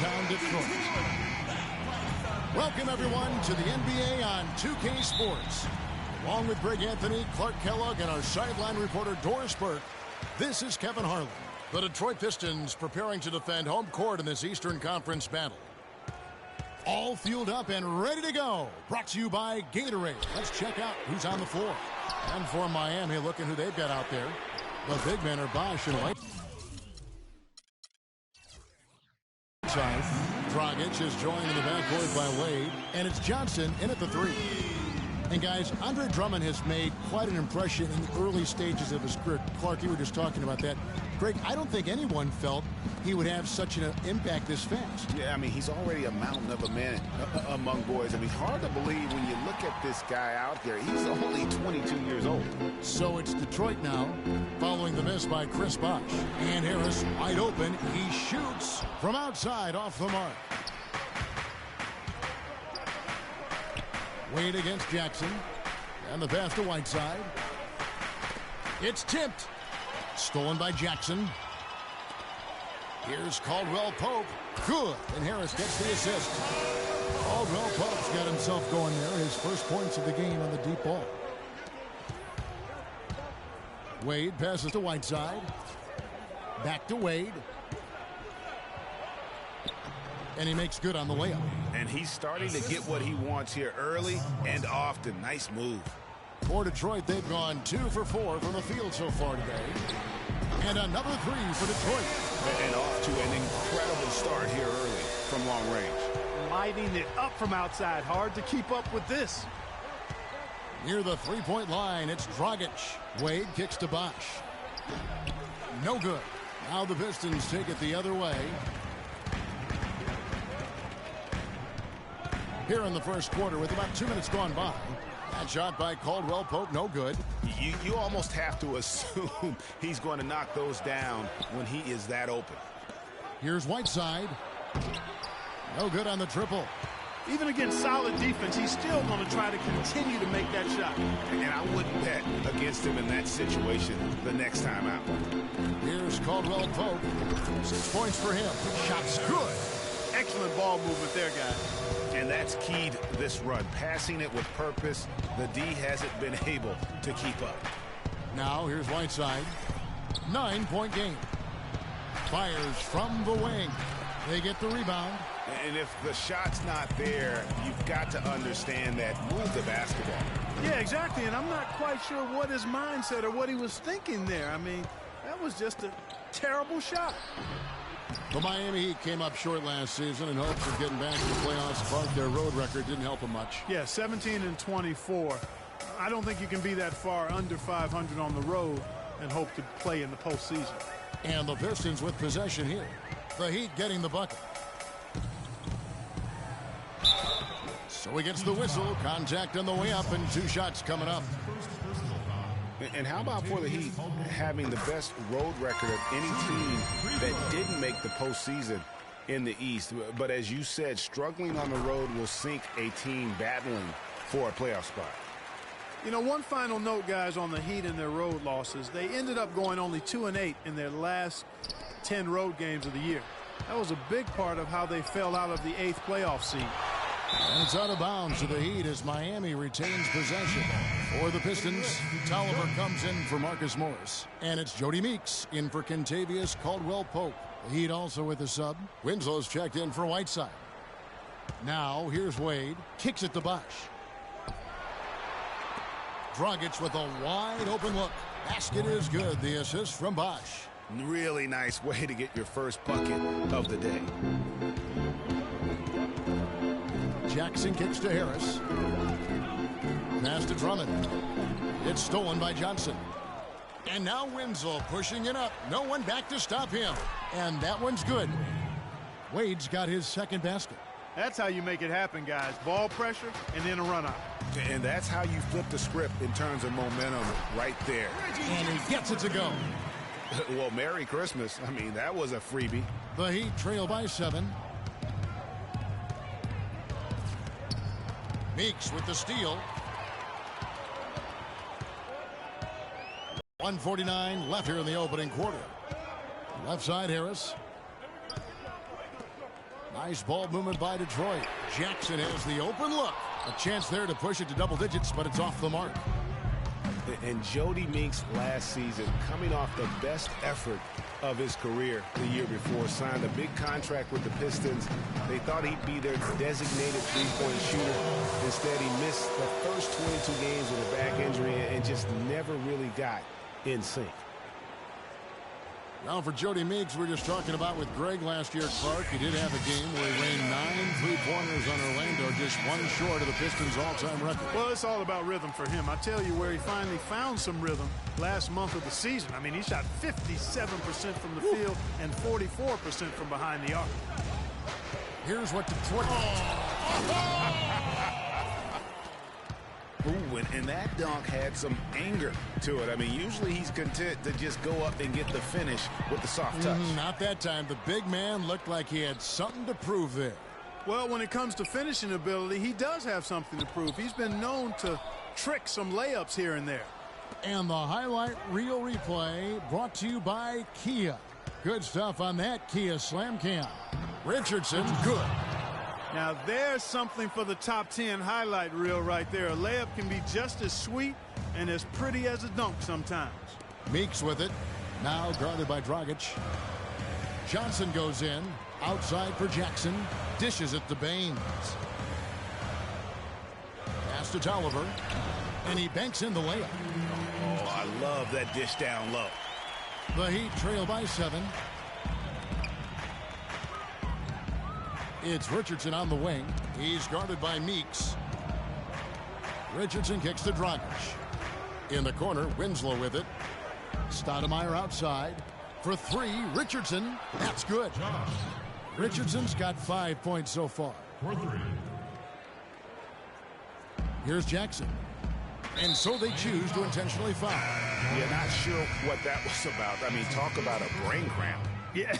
downtown Detroit. Welcome, everyone, to the NBA on 2K Sports. Along with Greg Anthony, Clark Kellogg, and our sideline reporter Doris Burke, this is Kevin Harlan. The Detroit Pistons preparing to defend home court in this Eastern Conference battle. All fueled up and ready to go. Brought to you by Gatorade. Let's check out who's on the floor. And for Miami, looking who they've got out there. The big men are Bosh and White. Dragic is joined in the backcourt by Wade, and it's Johnson in at the three. And guys, Andre Drummond has made quite an impression in the early stages of his career. Clark, you were just talking about that. Greg, I don't think anyone felt he would have such an impact this fast. Yeah, I mean, he's already a mountain of a man among boys. I mean, hard to believe when you look at this guy out there. He's only 22 years old. So it's Detroit now, following the miss by Chris Bosh. And Harris wide open. He shoots from outside off the mark. Wade against Jackson. And the pass to Whiteside. It's tipped. Stolen by Jackson. Here's Caldwell Pope. Good. And Harris gets the assist. Caldwell Pope's got himself going there. His first points of the game on the deep ball. Wade passes to Whiteside. Back to Wade. And he makes good on the layup. And he's starting to get what he wants here early and often. Nice move. For Detroit, they've gone 2 for 4 from the field so far today. And another 3 for Detroit. And off to an incredible start here early from long range. Lighting it up from outside. Hard to keep up with this. Near the three-point line, it's Dragic. Wade kicks to Bosh. No good. Now the Pistons take it the other way. Here in the first quarter with about 2 minutes gone by. That shot by Caldwell Pope, no good. You almost have to assume he's going to knock those down when he is that open. Here's Whiteside. No good on the triple. Even against solid defense, he's still going to try to continue to make that shot. And I wouldn't bet against him in that situation the next time out. Here's Caldwell Pope. 6 points for him. Shot's good. Excellent ball movement there, guys. And that's keyed this run. Passing it with purpose. The D hasn't been able to keep up. Now here's Whiteside. 9-point game. Fires from the wing. They get the rebound. And if the shot's not there, you've got to understand that. Move the basketball. Yeah, exactly. And I'm not quite sure what his mindset or what he was thinking there. I mean, that was just a terrible shot. The Miami Heat came up short last season in hopes of getting back to the playoffs, but their road record didn't help them much. Yeah, 17-24. I don't think you can be that far under 500 on the road and hope to play in the postseason. And the Pistons with possession here. The Heat getting the bucket. So he gets the whistle. Contact on the way up and 2 shots coming up. And how about for the Heat having the best road record of any team that didn't make the postseason in the East? But as you said, struggling on the road will sink a team battling for a playoff spot. You know, one final note, guys, on the Heat and their road losses. They ended up going only 2-8 in their last 10 road games of the year. That was a big part of how they fell out of the 8th playoff seed. And it's out of bounds to the Heat as Miami retains possession. For the Pistons, Tolliver comes in for Marcus Morris. And it's Jody Meeks in for Kentavious Caldwell-Pope. The Heat also with a sub. Winslow's checked in for Whiteside. Now, here's Wade. Kicks it to Bosh. Dragic with a wide open look. Basket is good. The assist from Bosh. Really nice way to get your first bucket of the day. Jackson kicks to Harris. Pass to Drummond. It's stolen by Johnson. And now Winslow pushing it up. No one back to stop him. And that one's good. Wade's got his second basket. That's how you make it happen, guys. Ball pressure and then a run out. And that's how you flip the script in terms of momentum right there. And he gets it to go. Well, Merry Christmas. I mean, that was a freebie. The Heat trail by 7. Meeks with the steal. 1:49 left here in the opening quarter. Left side, Harris. Nice ball movement by Detroit. Jackson has the open look. A chance there to push it to double digits, but it's off the mark. And Jody Meeks last season, coming off the best effort of his career the year before, signed a big contract with the Pistons. They thought he'd be their designated three-point shooter. Instead, he missed the first 22 games with a back injury and just never really got in sync. Now for Jody Meeks, we were just talking about with Greg last year, Clark. He did have a game where he rained 9 3-pointers on Orlando, just one short of the Pistons' all-time record. Well, it's all about rhythm for him. I tell you where he finally found some rhythm last month of the season. I mean, he shot 57% from the field and 44% from behind the arc. Here's what Detroit... Ooh, and that dunk had some anger to it. I mean, usually he's content to just go up and get the finish with the soft touch. Not that time. The big man looked like he had something to prove there. Well, when it comes to finishing ability, he does have something to prove. He's been known to trick some layups here and there. And the highlight reel replay brought to you by Kia. Good stuff on that Kia Slam Cam. Richardson, good. Now, there's something for the top 10 highlight reel right there. A layup can be just as sweet and as pretty as a dunk sometimes. Meeks with it. Now guarded by Dragic. Johnson goes in. Outside for Jackson. Dishes it to Baines. Pass to Tolliver. And he banks in the layup. Oh, I love that dish down low. The Heat trail by 7. It's Richardson on the wing. He's guarded by Meeks. Richardson kicks to Dragic. In the corner, Winslow with it. Stoudemire outside. For 3, Richardson. That's good. Richardson's got 5 points so far. Here's Jackson. And so they choose to intentionally foul. Yeah, not sure what that was about. I mean, talk about a brain cramp. Yeah,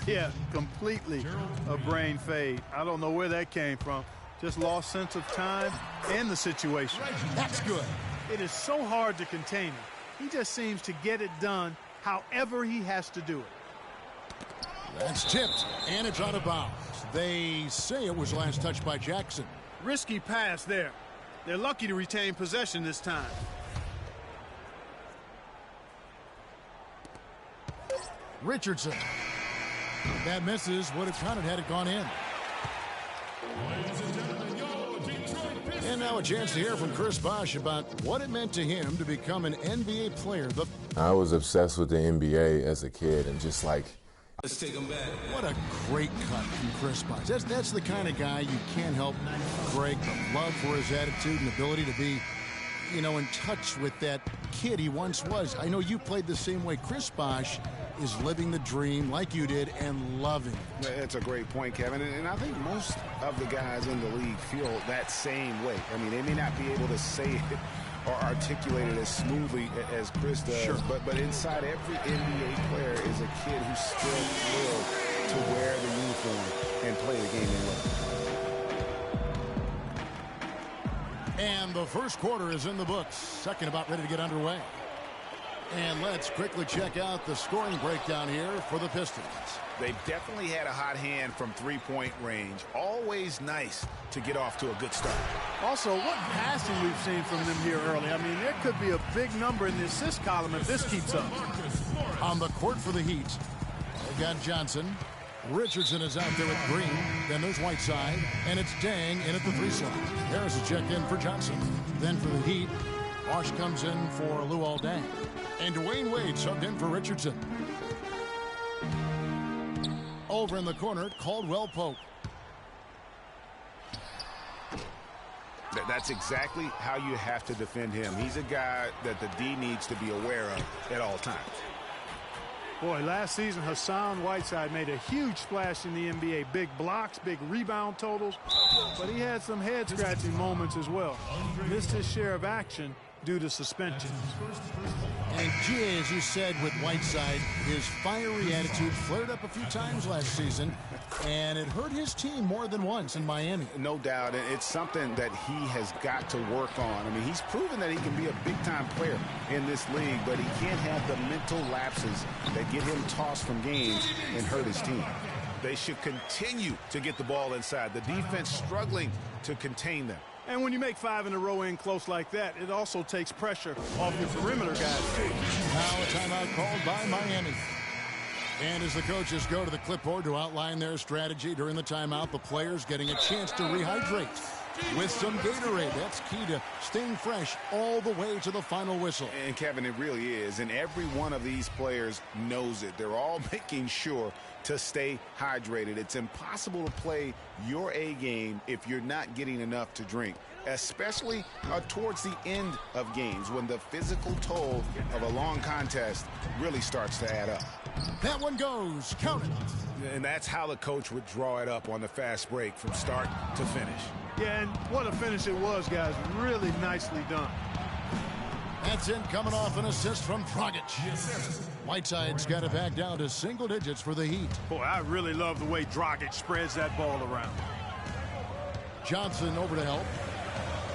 yeah, completely a brain fade. I don't know where that came from. Just lost sense of time and the situation. That's good. It is so hard to contain him. He just seems to get it done however he has to do it. That's tipped, and it's out of bounds. They say it was last touched by Jackson. Risky pass there. They're lucky to retain possession this time. Richardson. That misses. Would have counted had it gone in. And now a chance to hear from Chris Bosh about what it meant to him to become an NBA player. I was obsessed with the NBA as a kid and just like... Let's take him back. What a great cut from Chris Bosh. That's the kind of guy you can't help, Greg, the love for his attitude and ability to be, you know, in touch with that kid he once was. I know you played the same way. Chris Bosh is living the dream like you did and loving it. That's a great point, Kevin. And I think most of the guys in the league feel that same way. I mean, they may not be able to say it or articulate it as smoothly as Chris does. Sure. But inside every NBA player is a kid who's still thrilled to wear the uniform and play the game they love. And the first quarter is in the books. Second about ready to get underway. And let's quickly check out the scoring breakdown here for the Pistons. They've definitely had a hot hand from three-point range. Always nice to get off to a good start. Also, what passing we've seen from them here early. I mean, there could be a big number in the assist column if this keeps up. On the court for the Heat, they got Johnson. Richardson is out there with Green. Then there's Whiteside. And it's Dang in at the 3 slot. Harris is checked in for Johnson. Then for the Heat, Bosh comes in for Luol Deng. And Dwayne Wade subbed in for Richardson. Over in the corner, Caldwell Pope. That's exactly how you have to defend him. He's a guy that the D needs to be aware of at all times. Boy, last season, Hassan Whiteside made a huge splash in the NBA. Big blocks, big rebound totals. But he had some head-scratching moments as well. Missed his share of action due to suspension. And G, as you said with Whiteside, his fiery attitude flared up a few times last season, and it hurt his team more than once in Miami. No doubt, and it's something that he has got to work on. I mean, he's proven that he can be a big-time player in this league, but he can't have the mental lapses that get him tossed from games and hurt his team. They should continue to get the ball inside. The defense struggling to contain them. And when you make 5 in a row in close like that, it also takes pressure off your perimeter guys, too. Now a timeout called by Miami. And as the coaches go to the clipboard to outline their strategy during the timeout, the players getting a chance to rehydrate with some Gatorade. That's key to staying fresh all the way to the final whistle. And, Kevin, it really is. And every one of these players knows it. They're all making sure to stay hydrated. It's impossible to play your A game if you're not getting enough to drink, especially towards the end of games when the physical toll of a long contest really starts to add up. That one goes. Count it. And that's how the coach would draw it up on the fast break from start to finish. Yeah, and what a finish it was, guys. Really nicely done. That's it, coming off an assist from Dragic. Whiteside's got it back down to single digits for the Heat. Boy, I really love the way Dragic spreads that ball around. Johnson over to help.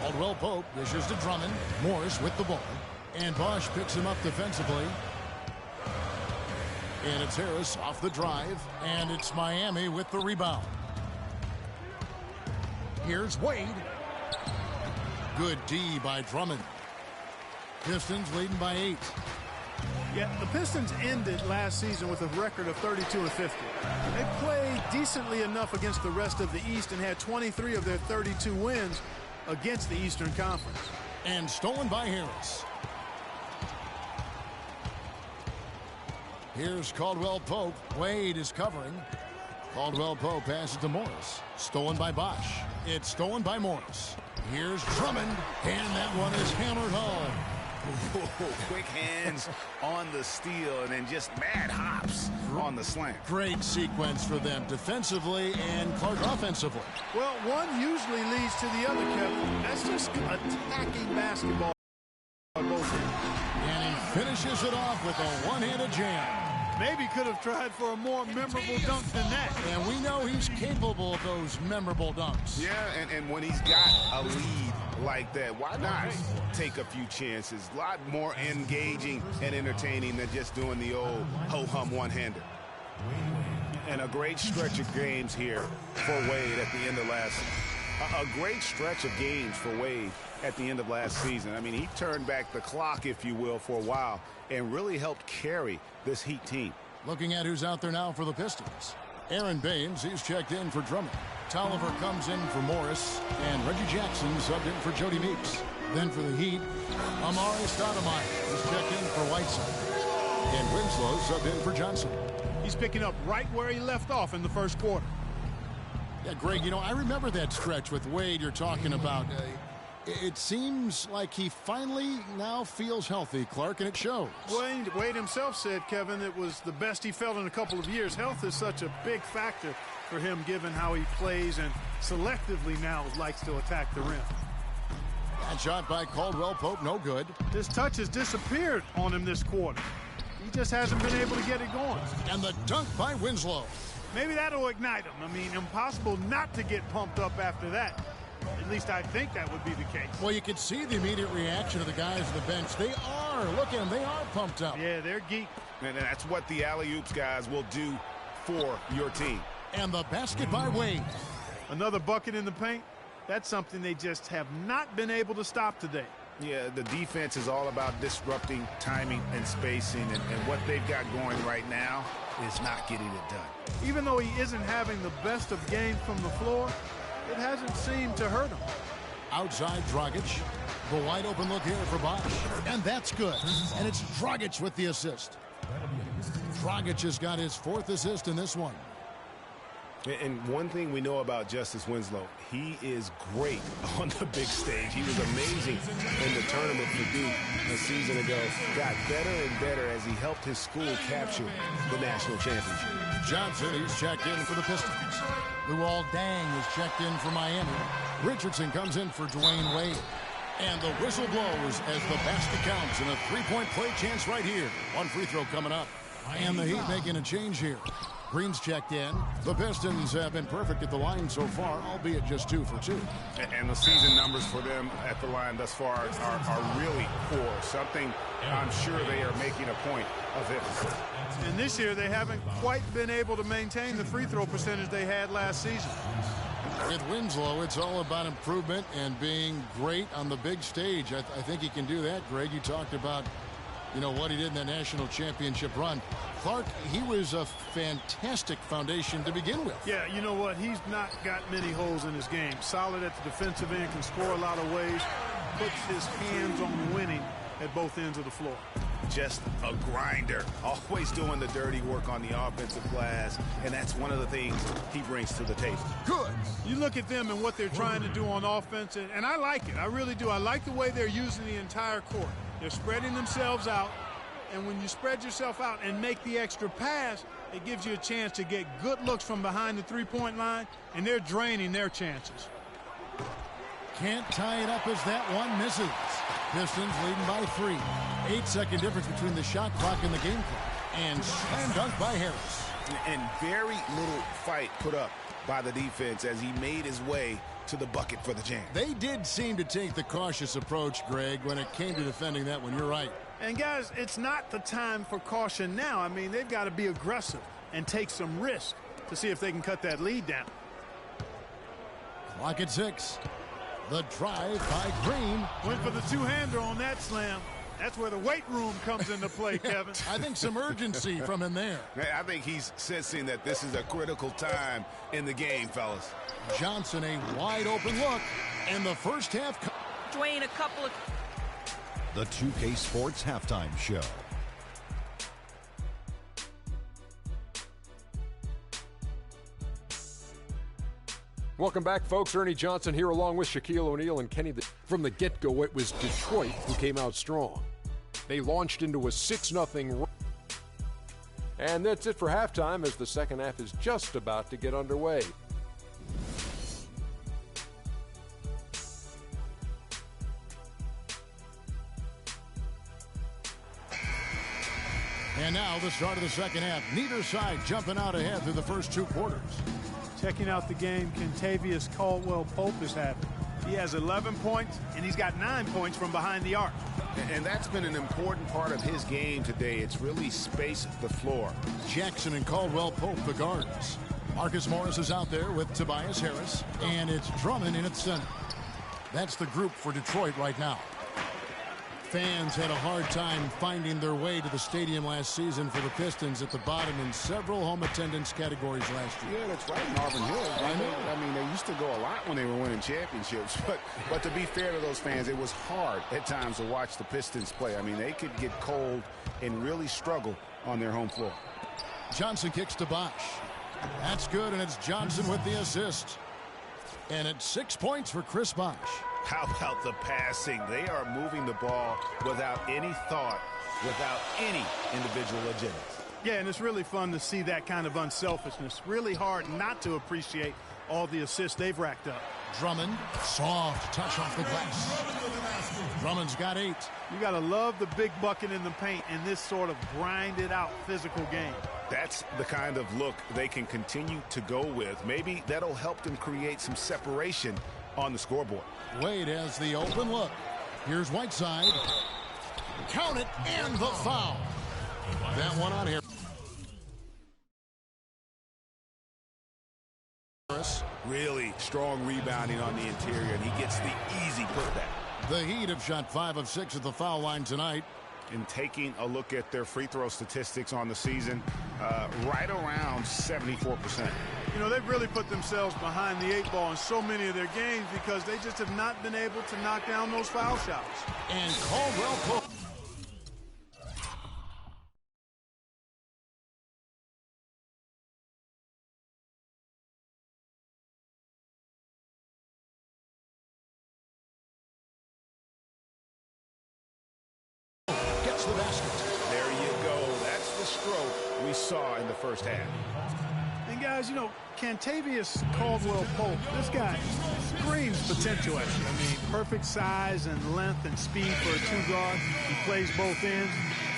Caldwell Pope dishes to Drummond. Morris with the ball. And Bosch picks him up defensively. And it's Harris off the drive. And it's Miami with the rebound. Here's Wade. Good D by Drummond. Pistons leading by 8. Yeah, the Pistons ended last season with a record of 32-50. They played decently enough against the rest of the East and had 23 of their 32 wins against the Eastern Conference. And stolen by Harris. Here's Caldwell Pope. Wade is covering. Caldwell Pope passes to Morris. Stolen by Bosch. It's stolen by Morris. Here's Drummond. And that one is hammered home. Quick hands on the steal and then just mad hops on the slant. Great sequence for them defensively and Clark offensively. Well, one usually leads to the other, Kevin. That's just attacking basketball on both ends. And he finishes it off with a one-handed jam. Maybe could have tried for a more memorable dunk than that. And we know he's capable of those memorable dunks. Yeah, and when he's got a lead like that, why not take a few chances? A lot more engaging and entertaining than just doing the old ho-hum one-hander. And a great stretch of games here for Wade at the end of last season. A great stretch of games for Wade at the end of last season. I mean, he turned back the clock, if you will, for a while and really helped carry this Heat team. Looking at who's out there now for the Pistons. Aaron Baines, he's checked in for Drummond. Tolliver comes in for Morris, and Reggie Jackson subbed in for Jody Meeks. Then for the Heat, Amari Stoudemire is checked in for Whiteside. And Winslow subbed in for Johnson. He's picking up right where he left off in the first quarter. Yeah, Greg, you know, I remember that stretch with Wade you're talking about. It seems like he finally now feels healthy, Clark, and it shows. Wade himself said, Kevin, it was the best he felt in a couple of years. Health is such a big factor for him, given how he plays and selectively now likes to attack the rim. That shot by Caldwell Pope, no good. His touch has disappeared on him this quarter. He just hasn't been able to get it going. And the dunk by Winslow. Maybe that'll ignite him. I mean, impossible not to get pumped up after that. At least I think that would be the case. Well, you can see the immediate reaction of the guys on the bench. They are. Look at them. They are pumped up. Yeah, they're geek. And that's what the alley-oops guys will do for your team. And the basket by Wade. Another bucket in the paint. That's something they just have not been able to stop today. Yeah, the defense is all about disrupting timing and spacing, and what they've got going right now is not getting it done. Even though he isn't having the best of games from the floor, it hasn't seemed to hurt him. Outside Dragic. The wide open look here for Bosch. And that's good. And it's Dragic with the assist. Dragic has got his 4th assist in this one. And one thing we know about Justice Winslow, he is great on the big stage. He was amazing in the tournament for Duke a season ago. Got better and better as he helped his school capture the national championship. Johnson, he's checked in for the Pistons. Luol Deng is checked in for Miami. Richardson comes in for Dwayne Wade. And the whistle blows as the basket counts and a 3-point play chance right here. One free throw coming up. And the Heat making a change here. Green's checked in. The Pistons have been perfect at the line so far, albeit just 2 for 2. And the season numbers for them at the line thus far are really poor. Something I'm sure they are making a point of it. And this year they haven't quite been able to maintain the free throw percentage they had last season. With Winslow, it's all about improvement and being great on the big stage. I think he can do that, Greg. You talked about, what he did in the national championship run. Clark, he was a fantastic foundation to begin with. Yeah, you know what? He's not got many holes in his game. Solid at the defensive end, can score a lot of ways, puts his hands on winning at both ends of the floor. Just a grinder, always doing the dirty work on the offensive glass, and that's one of the things he brings to the table. Good. You look at them and what they're trying to do on offense, and I like it. I really do. I like the way they're using the entire court. They're spreading themselves out, and when you spread yourself out and make the extra pass, it gives you a chance to get good looks from behind the three-point line, and they're draining their chances. Can't tie it up as that one misses. Pistons leading by 3. 8-second difference between the shot clock and the game clock. And slam dunk by Harris. And very little fight put up by the defense as he made his way to the bucket for the jam. They did seem to take the cautious approach, Greg, when it came to defending that one. You're right. And, guys, it's not the time for caution now. I mean, they've got to be aggressive and take some risk to see if they can cut that lead down. Clock at 6. The drive by Green. Went for the two-hander on that slam. That's where the weight room comes into play, Kevin. I think some urgency from him there. I think he's sensing that this is a critical time in the game, fellas. Johnson, a wide-open look. And the first half. Dwayne, a couple of... The 2K Sports Halftime Show. Welcome back, folks. Ernie Johnson here along with Shaquille O'Neal and Kenny. From the get-go, it was Detroit who came out strong. They launched into a 6-0 run. And that's it for halftime as the second half is just about to get underway. And now the start of the second half. Neither side jumping out ahead through the first 2 quarters. Checking out the game, Kentavious Caldwell-Pope is having. He has 11 points, and he's got 9 points from behind the arc. And that's been an important part of his game today. It's really spaced the floor. Jackson and Caldwell-Pope, the guards. Marcus Morris is out there with Tobias Harris, and it's Drummond in at center. That's the group for Detroit right now. Fans had a hard time finding their way to the stadium last season for the Pistons at the bottom in several home attendance categories last year. Yeah, that's right, Marvin Hill. I mean, they used to go a lot when they were winning championships. But to be fair to those fans, it was hard at times to watch the Pistons play. I mean, they could get cold and really struggle on their home floor. Johnson kicks to Bosh. That's good, and it's Johnson with the assist. And it's 6 points for Chris Bosh. How about the passing? They are moving the ball without any thought, without any individual agendas. Yeah, and it's really fun to see that kind of unselfishness. Really hard not to appreciate all the assists they've racked up. Drummond, soft touch off the glass. Drummond's got 8. You got to love the big bucket in the paint in this sort of grinded-out physical game. That's the kind of look they can continue to go with. Maybe that'll help them create some separation on the scoreboard. Wade has the open look. Here's Whiteside. Count it, and the foul. That one on here. Really strong rebounding on the interior, and he gets the easy putback. The Heat have shot 5 of 6 at the foul line tonight. And taking a look at their free throw statistics on the season, right around 74%. You know, they've really put themselves behind the 8 ball in so many of their games because they just have not been able to knock down those foul shots. And Caldwell-Pope. Gets the basket. There you go. That's the stroke we saw in the first half. And guys, you know, Kentavious Caldwell-Pope, this guy screams potential at you. I mean, perfect size and length and speed for a 2 guard. He plays both ends.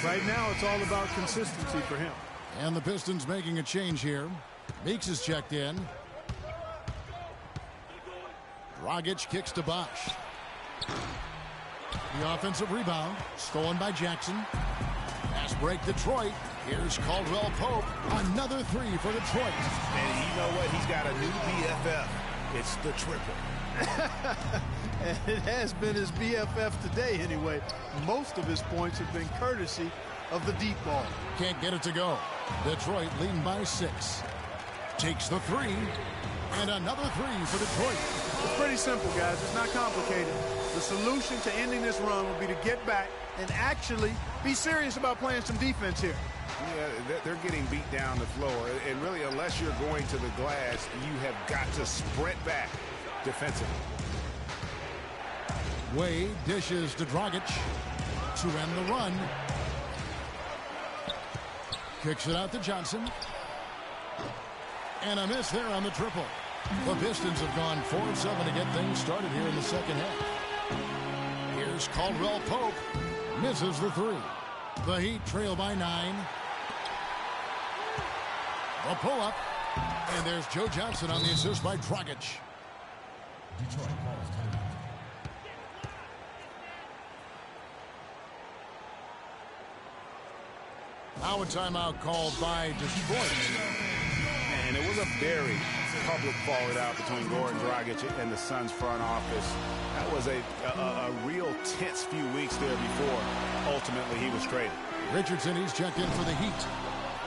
Right now, it's all about consistency for him. And the Pistons making a change here. Meeks is checked in. Dragic kicks to Bosh. The offensive rebound stolen by Jackson. Pass break Detroit. Here's Caldwell Pope. Another three for Detroit. And you know what? He's got a new BFF. It's the triple. And it has been his BFF today anyway. Most of his points have been courtesy of the deep ball. Can't get it to go. Detroit leading by 6. Takes the three. And another three for Detroit. It's pretty simple, guys. It's not complicated. The solution to ending this run would be to get back and actually be serious about playing some defense here. Yeah, they're getting beat down the floor. And really, unless you're going to the glass, you have got to sprint back defensively. Wade dishes to Dragic to end the run. Kicks it out to Johnson. And a miss there on the triple. The Pistons have gone 4 of 7 to get things started here in the second half. Here's Caldwell Pope. Misses the three. The Heat trail by 9. The pull-up. And there's Joe Johnson on the assist by Dragic. Detroit calls timeout. Now a timeout called by Detroit. And it was a very public fallout out between Goran Dragic and the Suns front office. That was a real tense few weeks there before ultimately he was traded. Richardson, he's checked in for the Heat.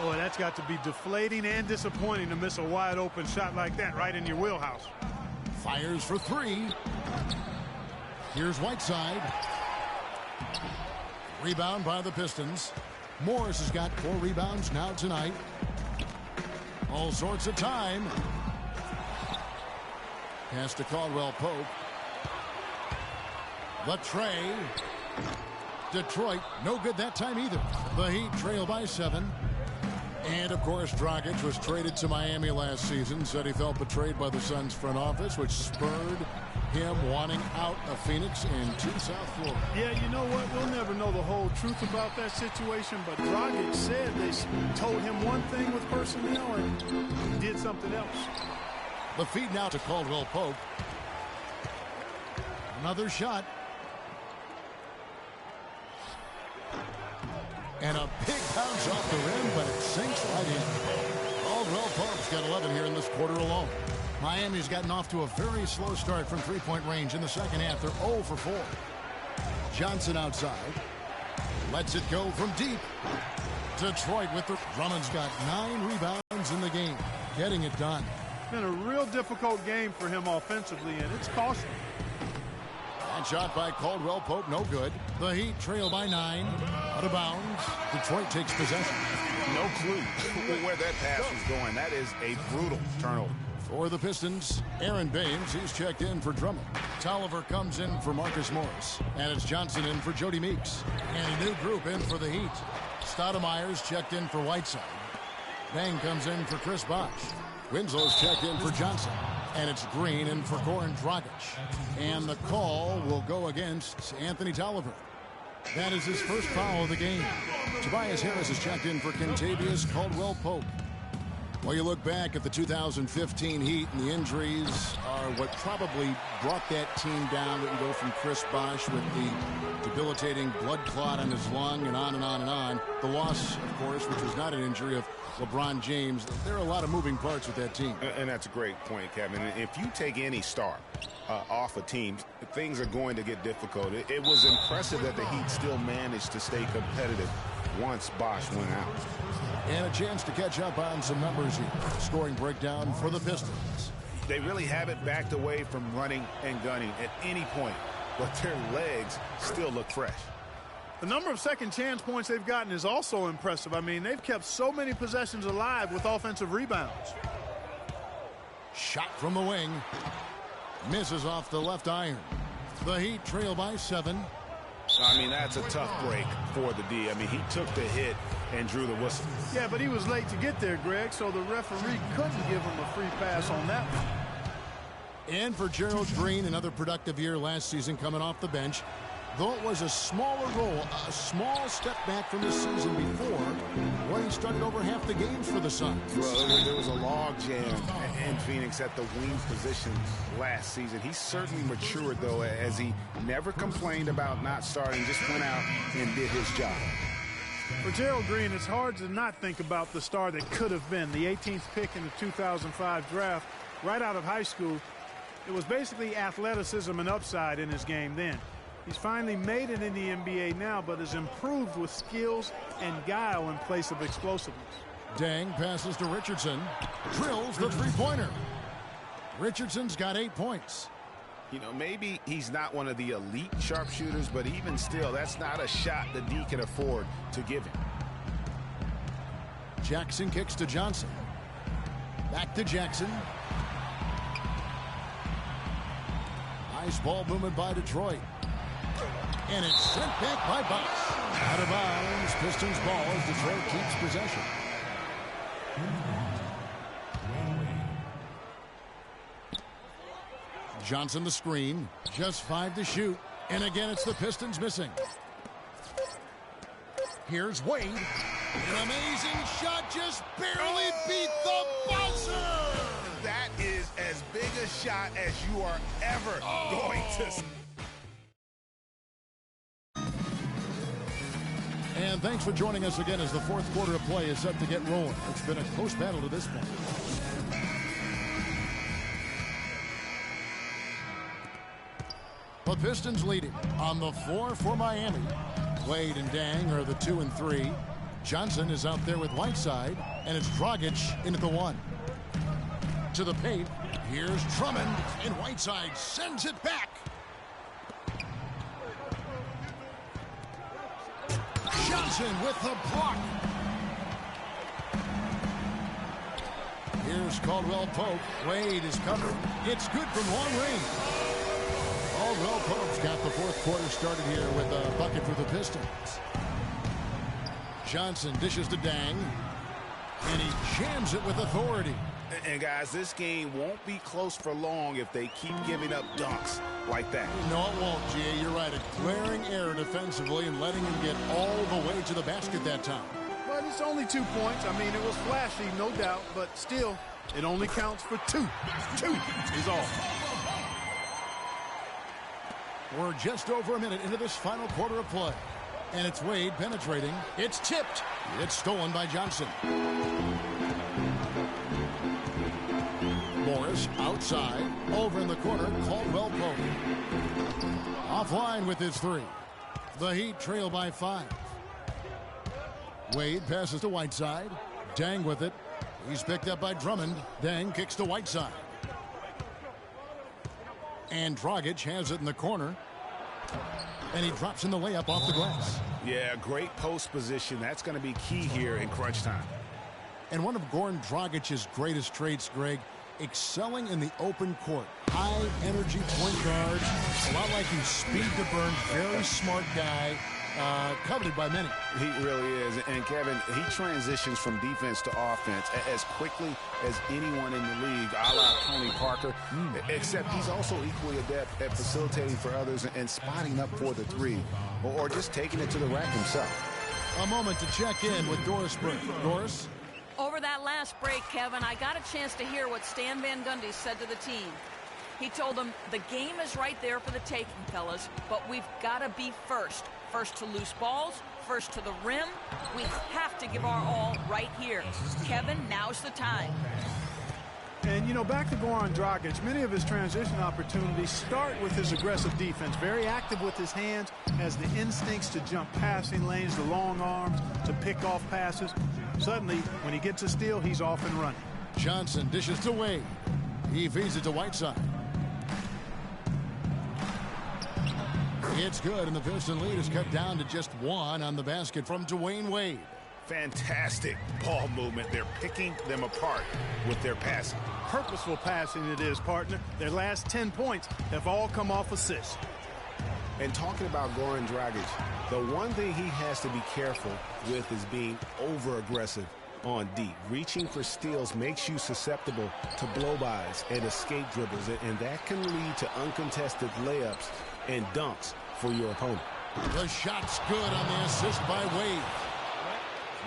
Oh, that's got to be deflating and disappointing to miss a wide open shot like that right in your wheelhouse. Fires for 3. Here's Whiteside. Rebound by the Pistons. Morris has got 4 rebounds now tonight. All sorts of time. Pass to Caldwell Pope. The tray. Detroit, no good that time either. The Heat trail by 7. And, of course, Dragic was traded to Miami last season. Said he felt betrayed by the Suns front office, which spurred him wanting out of Phoenix and to South Florida. Yeah, you know what? We'll never know the whole truth about that situation, but Dragic said they told him one thing with personnel and he did something else. The feed now to Caldwell Pope. Another shot. And a big bounce off the rim, but it sinks right in. Caldwell Pope's got 11 here in this quarter alone. Miami's gotten off to a very slow start from three-point range in the second half. They're 0 for 4. Johnson outside. Lets it go from deep. Detroit with the... Drummond's got 9 rebounds in the game. Getting it done. It's been a real difficult game for him offensively, and it's costly. That shot by Caldwell Pope, no good. The Heat trail by 9. Out of bounds. Detroit takes possession. No clue where that pass was going. That is a brutal turnover. For the Pistons, Aaron Baines, he's checked in for Drummond. Tolliver comes in for Marcus Morris. And it's Johnson in for Jody Meeks. And a new group in for the Heat. Stoudemire's checked in for Whiteside. Bang comes in for Chris Bosh. Winslow's checked in for Johnson. And it's Green in for Goran Dragic. And the call will go against Anthony Tolliver. That is his first foul of the game. Tobias Harris is checked in for Kentavious Caldwell Pope. Well, you look back at the 2015 Heat, and the injuries are what probably brought that team down. It can go from Chris Bosh with the debilitating blood clot on his lung and on and on and on. The loss, of course, which was not an injury, of LeBron James. There are a lot of moving parts with that team. And that's a great point, Kevin. If you take any star off a team, things are going to get difficult. It was impressive that the Heat still managed to stay competitive once Bosh went out. And a chance to catch up on some numbers here. Scoring breakdown for the Pistons. They really haven't backed away from running and gunning at any point, but their legs still look fresh. The number of second chance points they've gotten is also impressive. I mean, they've kept so many possessions alive with offensive rebounds. Shot from the wing. Misses off the left iron. The Heat trail by 7. I mean, that's a tough break for the D. I mean, he took the hit and drew the whistle. Yeah, but he was late to get there, Greg, so the referee couldn't give him a free pass on that one. And for Gerald Green, another productive year last season coming off the bench. Though it was a smaller role, a small step back from the season before, when he started over half the games for the Suns. Well, there was a log jam in Phoenix at the wing position last season. He certainly matured, though, as he never complained about not starting, just went out and did his job. For Gerald Green, it's hard to not think about the star that could have been. The 18th pick in the 2005 draft, right out of high school. It was basically athleticism and upside in his game then. He's finally made it in the NBA now, but has improved with skills and guile in place of explosiveness. Deng passes to Richardson, drills the three-pointer. Richardson's got 8 points. You know, maybe he's not one of the elite sharpshooters, but even still, that's not a shot the D can afford to give him. Jackson kicks to Johnson. Back to Jackson. Nice ball movement by Detroit. And it's sent back by Bucks. Out of bounds, Pistons ball as Detroit keeps possession. Johnson the screen. Just 5 to shoot. And again, it's the Pistons missing. Here's Wade. An amazing shot, just barely beat the buzzer. That is as big a shot as you are ever going to see. And thanks for joining us again as the fourth quarter of play is set to get rolling. It's been a close battle to this point. The Pistons leading on the floor for Miami. Wade and Deng are the 2 and 3. Johnson is out there with Whiteside, and it's Dragic in at the 1. To the paint, here's Drummond, and Whiteside sends it back. Johnson with the block. Here's Caldwell Pope. Wade is covered. It's good from long range. Caldwell Pope's got the fourth quarter started here with a bucket for the Pistons. Johnson dishes to Deng, and he jams it with authority. And guys, this game won't be close for long if they keep giving up dunks like that. No, it won't, G.A. You're right. A glaring error defensively and letting him get all the way to the basket that time. But it's only 2 points. I mean, it was flashy, no doubt, but still, it only counts for 2. 2 is all. We're just over a minute into this final quarter of play. And it's Wade penetrating. It's tipped. It's stolen by Johnson. Morris outside. Over in the corner, Caldwell Pope. Offline with his 3. The Heat trail by 5. Wade passes to Whiteside. Deng with it. He's picked up by Drummond. Deng kicks to Whiteside. And Dragic has it in the corner. And he drops in the layup off the glass. Yeah, great post position. That's going to be key here in crunch time. And one of Goran Dragic's greatest traits, Greg, excelling in the open court. High energy point guard. A lot like he's speed to burn. Very smart guy. Coveted by many. He really is. And Kevin, he transitions from defense to offense as quickly as anyone in the league, a la Tony Parker, except he's also equally adept at facilitating for others and spotting up for the 3, or just taking it to the rack himself. A moment to check in with Doris Burke. Doris? Over that last break, Kevin, I got a chance to hear what Stan Van Gundy said to the team. He told them, the game is right there for the taking, fellas, but we've got to be first. First to loose balls, first to the rim. We have to give our all right here. Kevin, now's the time. And, you know, back to Goran Dragic, many of his transition opportunities start with his aggressive defense. Very active with his hands, has the instincts to jump passing lanes, the long arms, to pick off passes. Suddenly, when he gets a steal, he's off and running. Johnson dishes to Wade. He feeds it to Whiteside. It's good, and the Piston lead is cut down to just 1 on the basket from Dwayne Wade. Fantastic ball movement. They're picking them apart with their passing. Purposeful passing it is, partner. Their last 10 points have all come off assists. And talking about Goran Dragic, the one thing he has to be careful with is being over-aggressive on deep. Reaching for steals makes you susceptible to blow-bys and escape dribbles, and that can lead to uncontested layups and dunks for your opponent. The shot's good on the assist by Wade.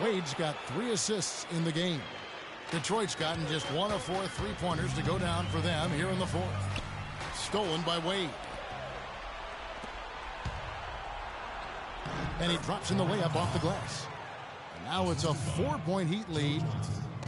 Wade's got 3 assists in the game. Detroit's gotten just 1 of 4 3-pointers to go down for them here in the 4th. Stolen by Wade. And he drops in the layup off the glass. And now it's a 4-point Heat lead.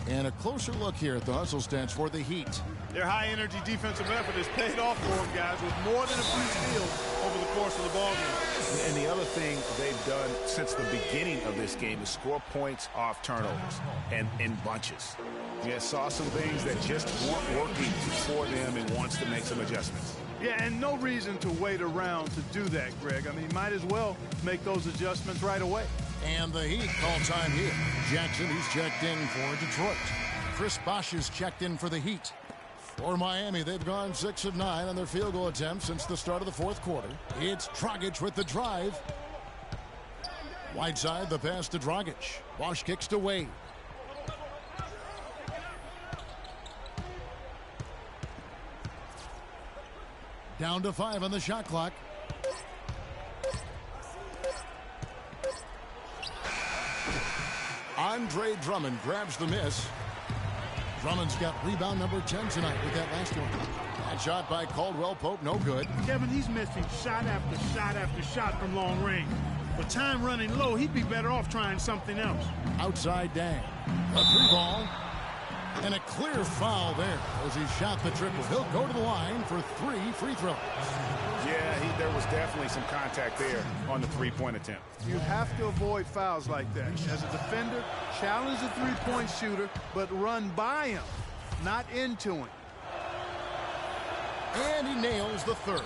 And a closer look here at the hustle stats for the Heat. Their high-energy defensive effort has paid off for them, guys, with more than a few steals over the course of the ballgame. And the other thing they've done since the beginning of this game is score points off turnovers and in bunches. Yeah, saw some things that just weren't working for them and wants to make some adjustments. Yeah, and no reason to wait around to do that, Greg. I mean, might as well make those adjustmts right away. And the Heat call time here. Jackson, he's checked in for Detroit. Chris Bosh is checked in for the Heat. For Miami, they've gone 6 of 9 on their field goal attempts since the start of the 4th quarter. It's Dragic with the drive. Whiteside, the pass to Dragic. Bosh kicks to Wade. Down to 5 on the shot clock. Andre Drummond grabs the miss. Drummond's got rebound number 10 tonight with that last one. That shot by Caldwell Pope, no good. Kevin, he's missing shot after shot after shot from long range. With time running low, he'd be better off trying something else. Outside Dang. A 3-ball. And a clear foul there as he shot the triple. He'll go to the line for 3 free throws. Yeah, there was definitely some contact there on the 3-point attempt. You have to avoid fouls like that. As a defender, challenge the 3-point shooter, but run by him, not into him. And he nails the 3rd.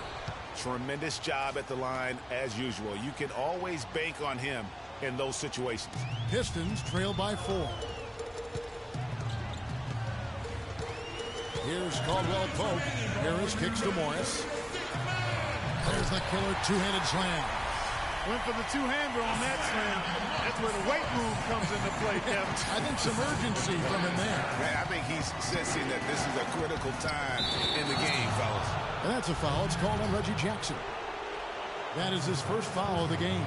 Tremendous job at the line as usual. You can always bank on him in those situations. Pistons trail by 4. Here's Caldwell Pope. Harris kicks to Morris. There's the killer 2-handed slam. Went for the 2-hander on that slam. That's where the weight room comes into play, Kevin. I think some urgency from him there. Man, I think he's sensing that this is a critical time in the game, fellas. And that's a foul. It's called on Reggie Jackson. That is his first foul of the game.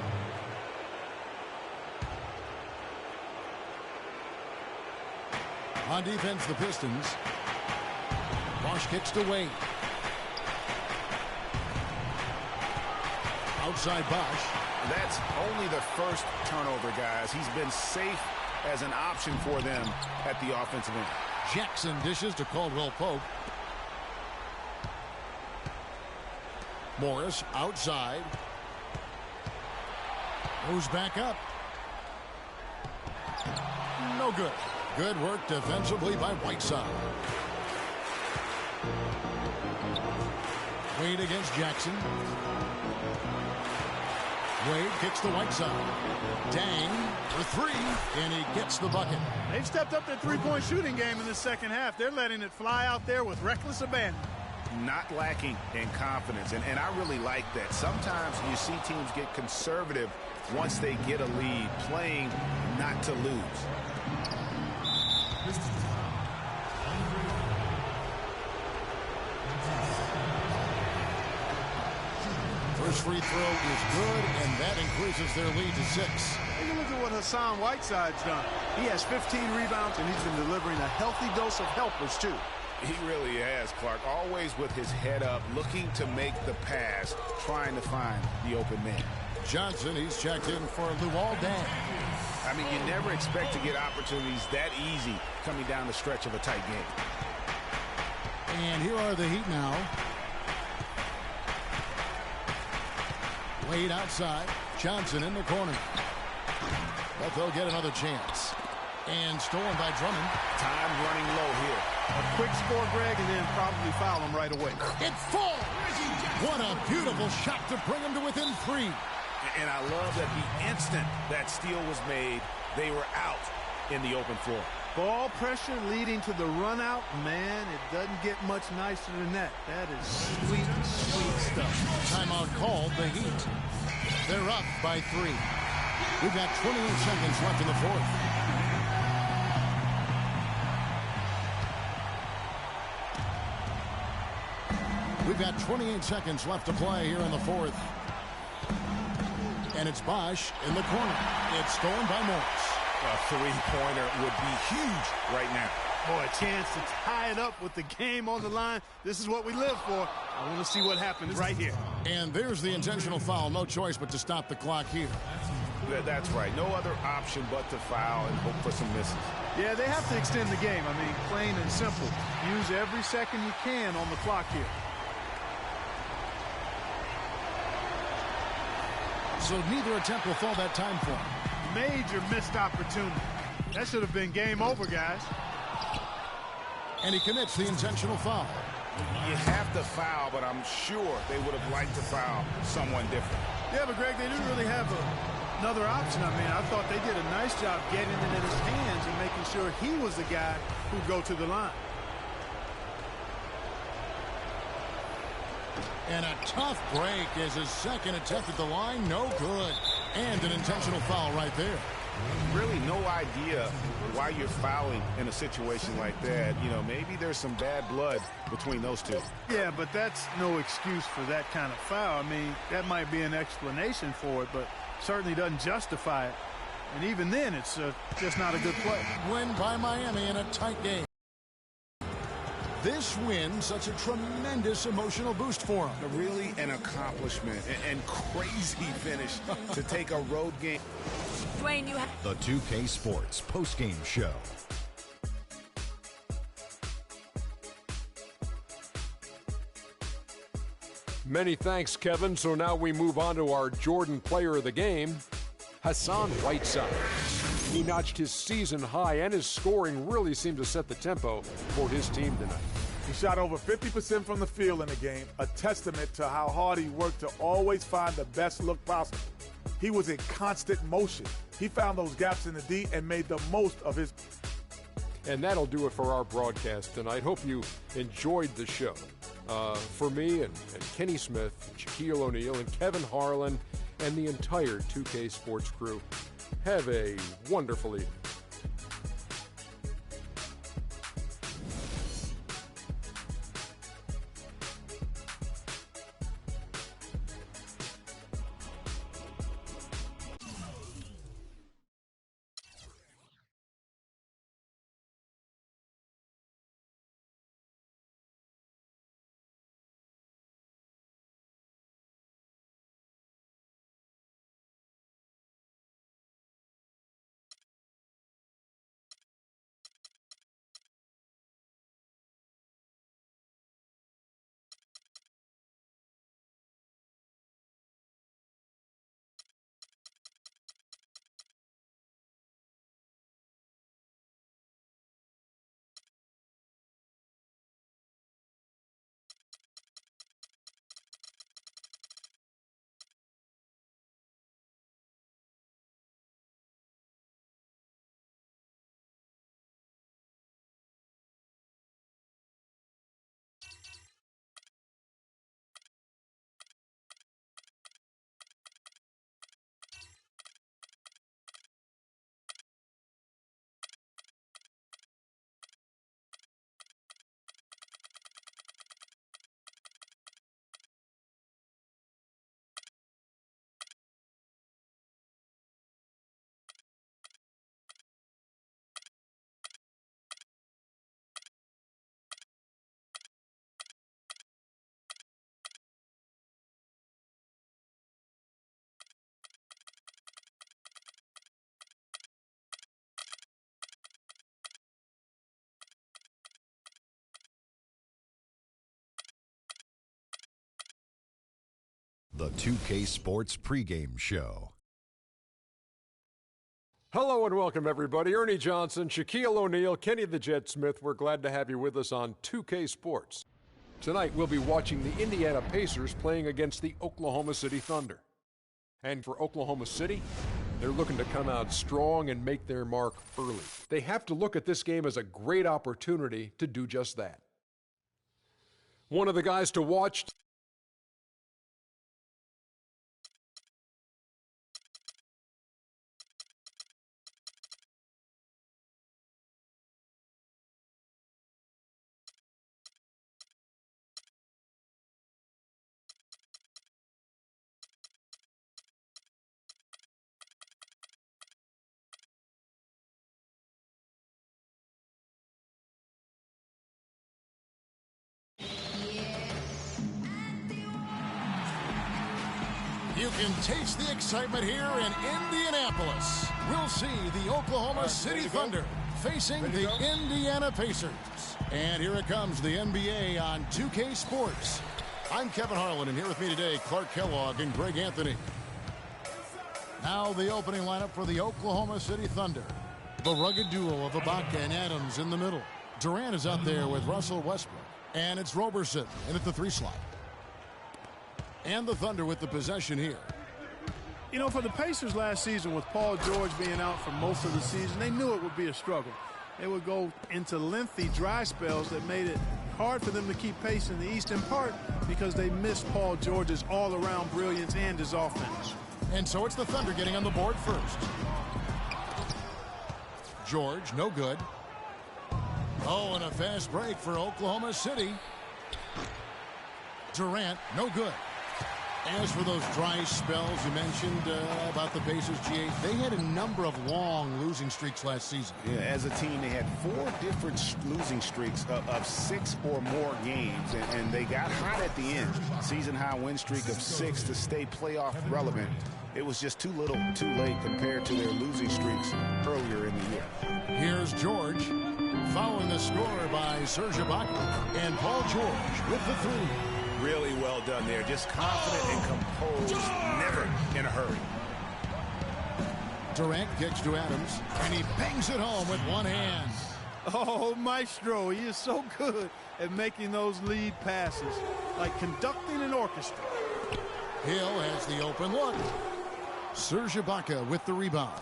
On defense, the Pistons. Bosh kicks to Wade. Outside Bosh. That's only the first turnover, guys. He's been safe as an option for them at the offensive end. Jackson dishes to Caldwell Pope. Morris outside. Goes back up. No good. Good work defensively by Whiteside. Wade against Jackson. Wade kicks to Whiteside. Dang for 3, and he gets the bucket. They've stepped up their 3-point shooting game in the second half. They're letting it fly out there with reckless abandon. Not lacking in confidence, and I really like that. Sometimes you see teams get conservative once they get a lead, playing not to lose. First free throw is good, and that increases their lead to 6. Take a look at what Hassan Whiteside's done. He has 15 rebounds, and he's been delivering a healthy dose of helpers, too. He really has, Clark. Always with his head up, looking to make the pass, trying to find the open man. Johnson, he's checked in for Luol Deng. I mean, you never expect to get opportunities that easy coming down the stretch of a tight game. And here are the Heat now. Wade outside. Johnson in the corner. But they'll get another chance. And stolen by Drummond. Time running low here. A quick score, Greg, and then probably foul him right away. It falls! What a beautiful shot to bring him to within 3. And I love that the instant that steal was made, they were out in the open floor. Ball pressure leading to the run out. Man, it doesn't get much nicer than that. That is sweet, sweet stuff. Timeout called, the Heat. They're up by 3. We've got 28 seconds left in the 4th. We've got 28 seconds left to play here in the 4th. And it's Bosch in the corner. It's stolen by Morris. A three-pointer would be huge right now. Boy, a chance to tie it up with the game on the line. This is what we live for. I want to see what happens right here. And there's the intentional foul. No choice but to stop the clock here. That's right. No other option but to foul and hope for some misses. Yeah, they have to extend the game. I mean, plain and simple. Use every second you can on the clock here. So neither attempt will fall that time for him. Major missed opportunity. That should have been game over, guys. And he commits the intentional foul. You have to foul, but I'm sure they would have liked to foul someone different. Yeah, but Greg, they didn't really have another option. I mean, I thought they did a nice job getting it in his hands and making sure he was the guy who'd go to the line. And a tough break as his second attempt at the line. No good. And an intentional foul right there. Really no idea why you're fouling in a situation like that. You know, maybe there's some bad blood between those two. Yeah, but that's no excuse for that kind of foul. I mean, that might be an explanation for it, but certainly doesn't justify it. And even then, it's just not a good play. Win by Miami in a tight game. This win, such a tremendous emotional boost for him. Really an accomplishment and crazy finish to take a road game. Dwayne, you have The 2K Sports postgame show. Many thanks, Kevin. So now we move on to our Jordan player of the game, Hassan Whiteside. He notched his season high, and his scoring really seemed to set the tempo for his team tonight. He shot over 50% from the field in the game, a testament to how hard he worked to always find the best look possible. He was in constant motion. He found those gaps in the D and made the most of his. And that'll do it for our broadcast tonight. Hope you enjoyed the show. For me and Kenny Smith, Shaquille O'Neal, and Kevin Harlan, and the entire 2K Sports crew, have a wonderful evening. The 2K Sports pregame show. Hello and welcome, everybody. Ernie Johnson, Shaquille O'Neal, Kenny the Jet Smith. We're glad to have you with us on 2K Sports. Tonight, we'll be watching the Indiana Pacers playing against the Oklahoma City Thunder. And for Oklahoma City, they're looking to come out strong and make their mark early. They have to look at this game as a great opportunity to do just that. One of the guys to watch You can taste the excitement here in Indianapolis. We'll see the Oklahoma City Thunder facing the Indiana Pacers. And here it comes, the NBA on 2K Sports. I'm Kevin Harlan, and here with me today, Clark Kellogg and Greg Anthony. Now the opening lineup for the Oklahoma City Thunder. The rugged duo of Ibaka and Adams in the middle. Durant is out there with Russell Westbrook. And it's Roberson in at the 3 slot. And the Thunder with the possession here. You know, for the Pacers last season, with Paul George being out for most of the season, they knew it would be a struggle. They would go into lengthy dry spells that made it hard for them to keep pace in the East, in part because they missed Paul George's all-around brilliance and his offense. And so it's the Thunder getting on the board first. George, no good. Oh, and a fast break for Oklahoma City. Durant, no good. As for those dry spells you mentioned about the Pacers, G8, they had a number of long losing streaks last season. Yeah, as a team, they had 4 different losing streaks of 6 or more games, and they got hot at the end. Season-high win streak of 6 to stay playoff relevant. It was just too little, too late compared to their losing streaks earlier in the year. Here's George, following the score by Serge Ibaka, and Paul George with the 3. Really well done there. Just confident and composed, never in a hurry. Durant kicks to Adams, and he bangs it home with one hand. Oh, Maestro, he is so good at making those lead passes, like conducting an orchestra. Hill has the open look. Serge Ibaka with the rebound.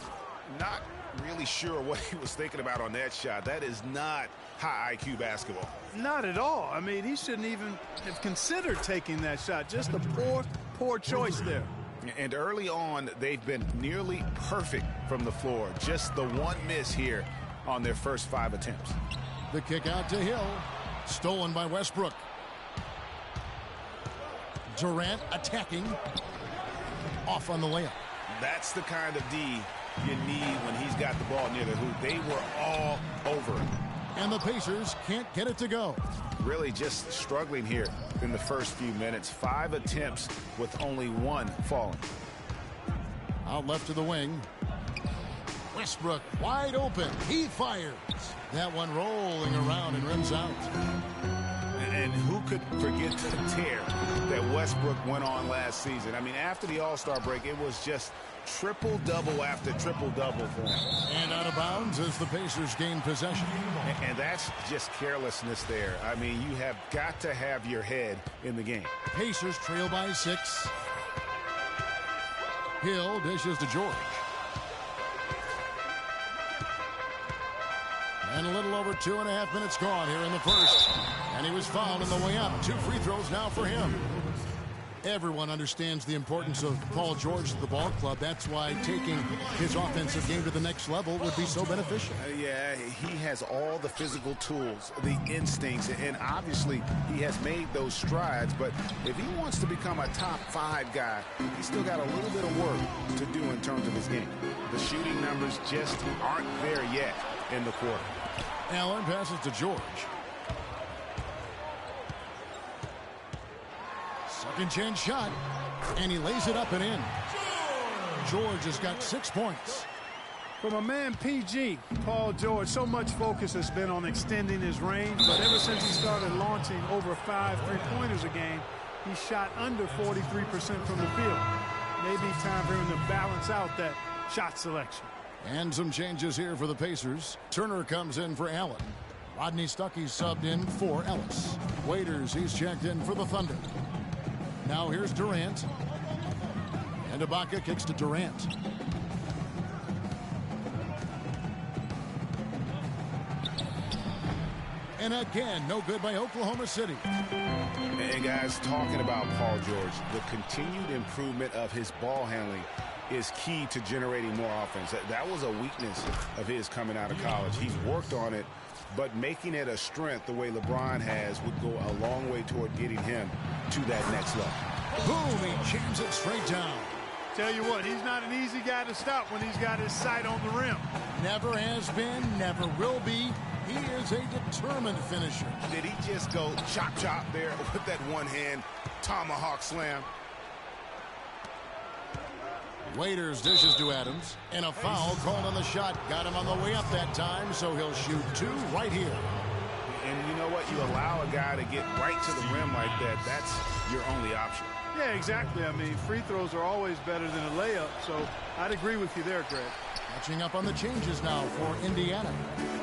Not really sure what he was thinking about on that shot. That is not high IQ basketball. Not at all. I mean, he shouldn't even have considered taking that shot. Just a poor choice there. And early on, they've been nearly perfect from the floor. Just the one miss here on their first 5 attempts. The kick out to Hill. Stolen by Westbrook. Durant attacking. Off on the layup. That's the kind of D you need when he's got the ball near the hoop. They were all over it. And the Pacers can't get it to go. Really just struggling here in the first few minutes. 5 attempts with only 1 falling. Out left to the wing. Westbrook wide open. He fires. That one rolling around and rims out. And who could forget the tear that Westbrook went on last season? I mean, after the All-Star break, it was just triple-double after triple-double for him. And out of bounds as the Pacers gain possession. And that's just carelessness there. I mean, you have got to have your head in the game. Pacers trail by 6. Hill dishes to George. And a little over 2.5 minutes gone here in the first. And he was fouled on the way up. 2 free throws now for him. Everyone understands the importance of Paul George at the ball club. That's why taking his offensive game to the next level would be so beneficial. Yeah, he has all the physical tools, the instincts, and obviously he has made those strides. But if he wants to become a top 5 guy, he's still got a little bit of work to do in terms of his game. The shooting numbers just aren't there yet in the quarter. Allen passes to George. Second chance shot, and he lays it up and in. George has got 6 points. From a man, PG, Paul George, so much focus has been on extending his range, but ever since he started launching over 5 3-pointers a game, he shot under 43% from the field. Maybe time for him to balance out that shot selection. And some changes here for the Pacers. Turner comes in for Allen. Rodney Stuckey subbed in for Ellis. Waiters, he's checked in for the Thunder. Now here's Durant. And Ibaka kicks to Durant. And again, no good by Oklahoma City. And guys, talking about Paul George, the continued improvement of his ball handling is key to generating more offense. That was a weakness of his coming out of college. He's worked on it, but making it a strength the way LeBron has would go a long way toward getting him to that next level. Boom, he jams it straight down. Tell you what, he's not an easy guy to stop when he's got his sight on the rim. Never has been, never will be. He is a determined finisher. Did he just go chop there with that one-hand tomahawk slam? Waiters dishes to Adams, and a foul called on the shot. Got him on the way up that time, so he'll shoot 2 right here. And you know what? You allow a guy to get right to the rim like that. That's your only option. Yeah, exactly. I mean, free throws are always better than a layup, so I'd agree with you there, Greg. Catching up on the changes now for Indiana.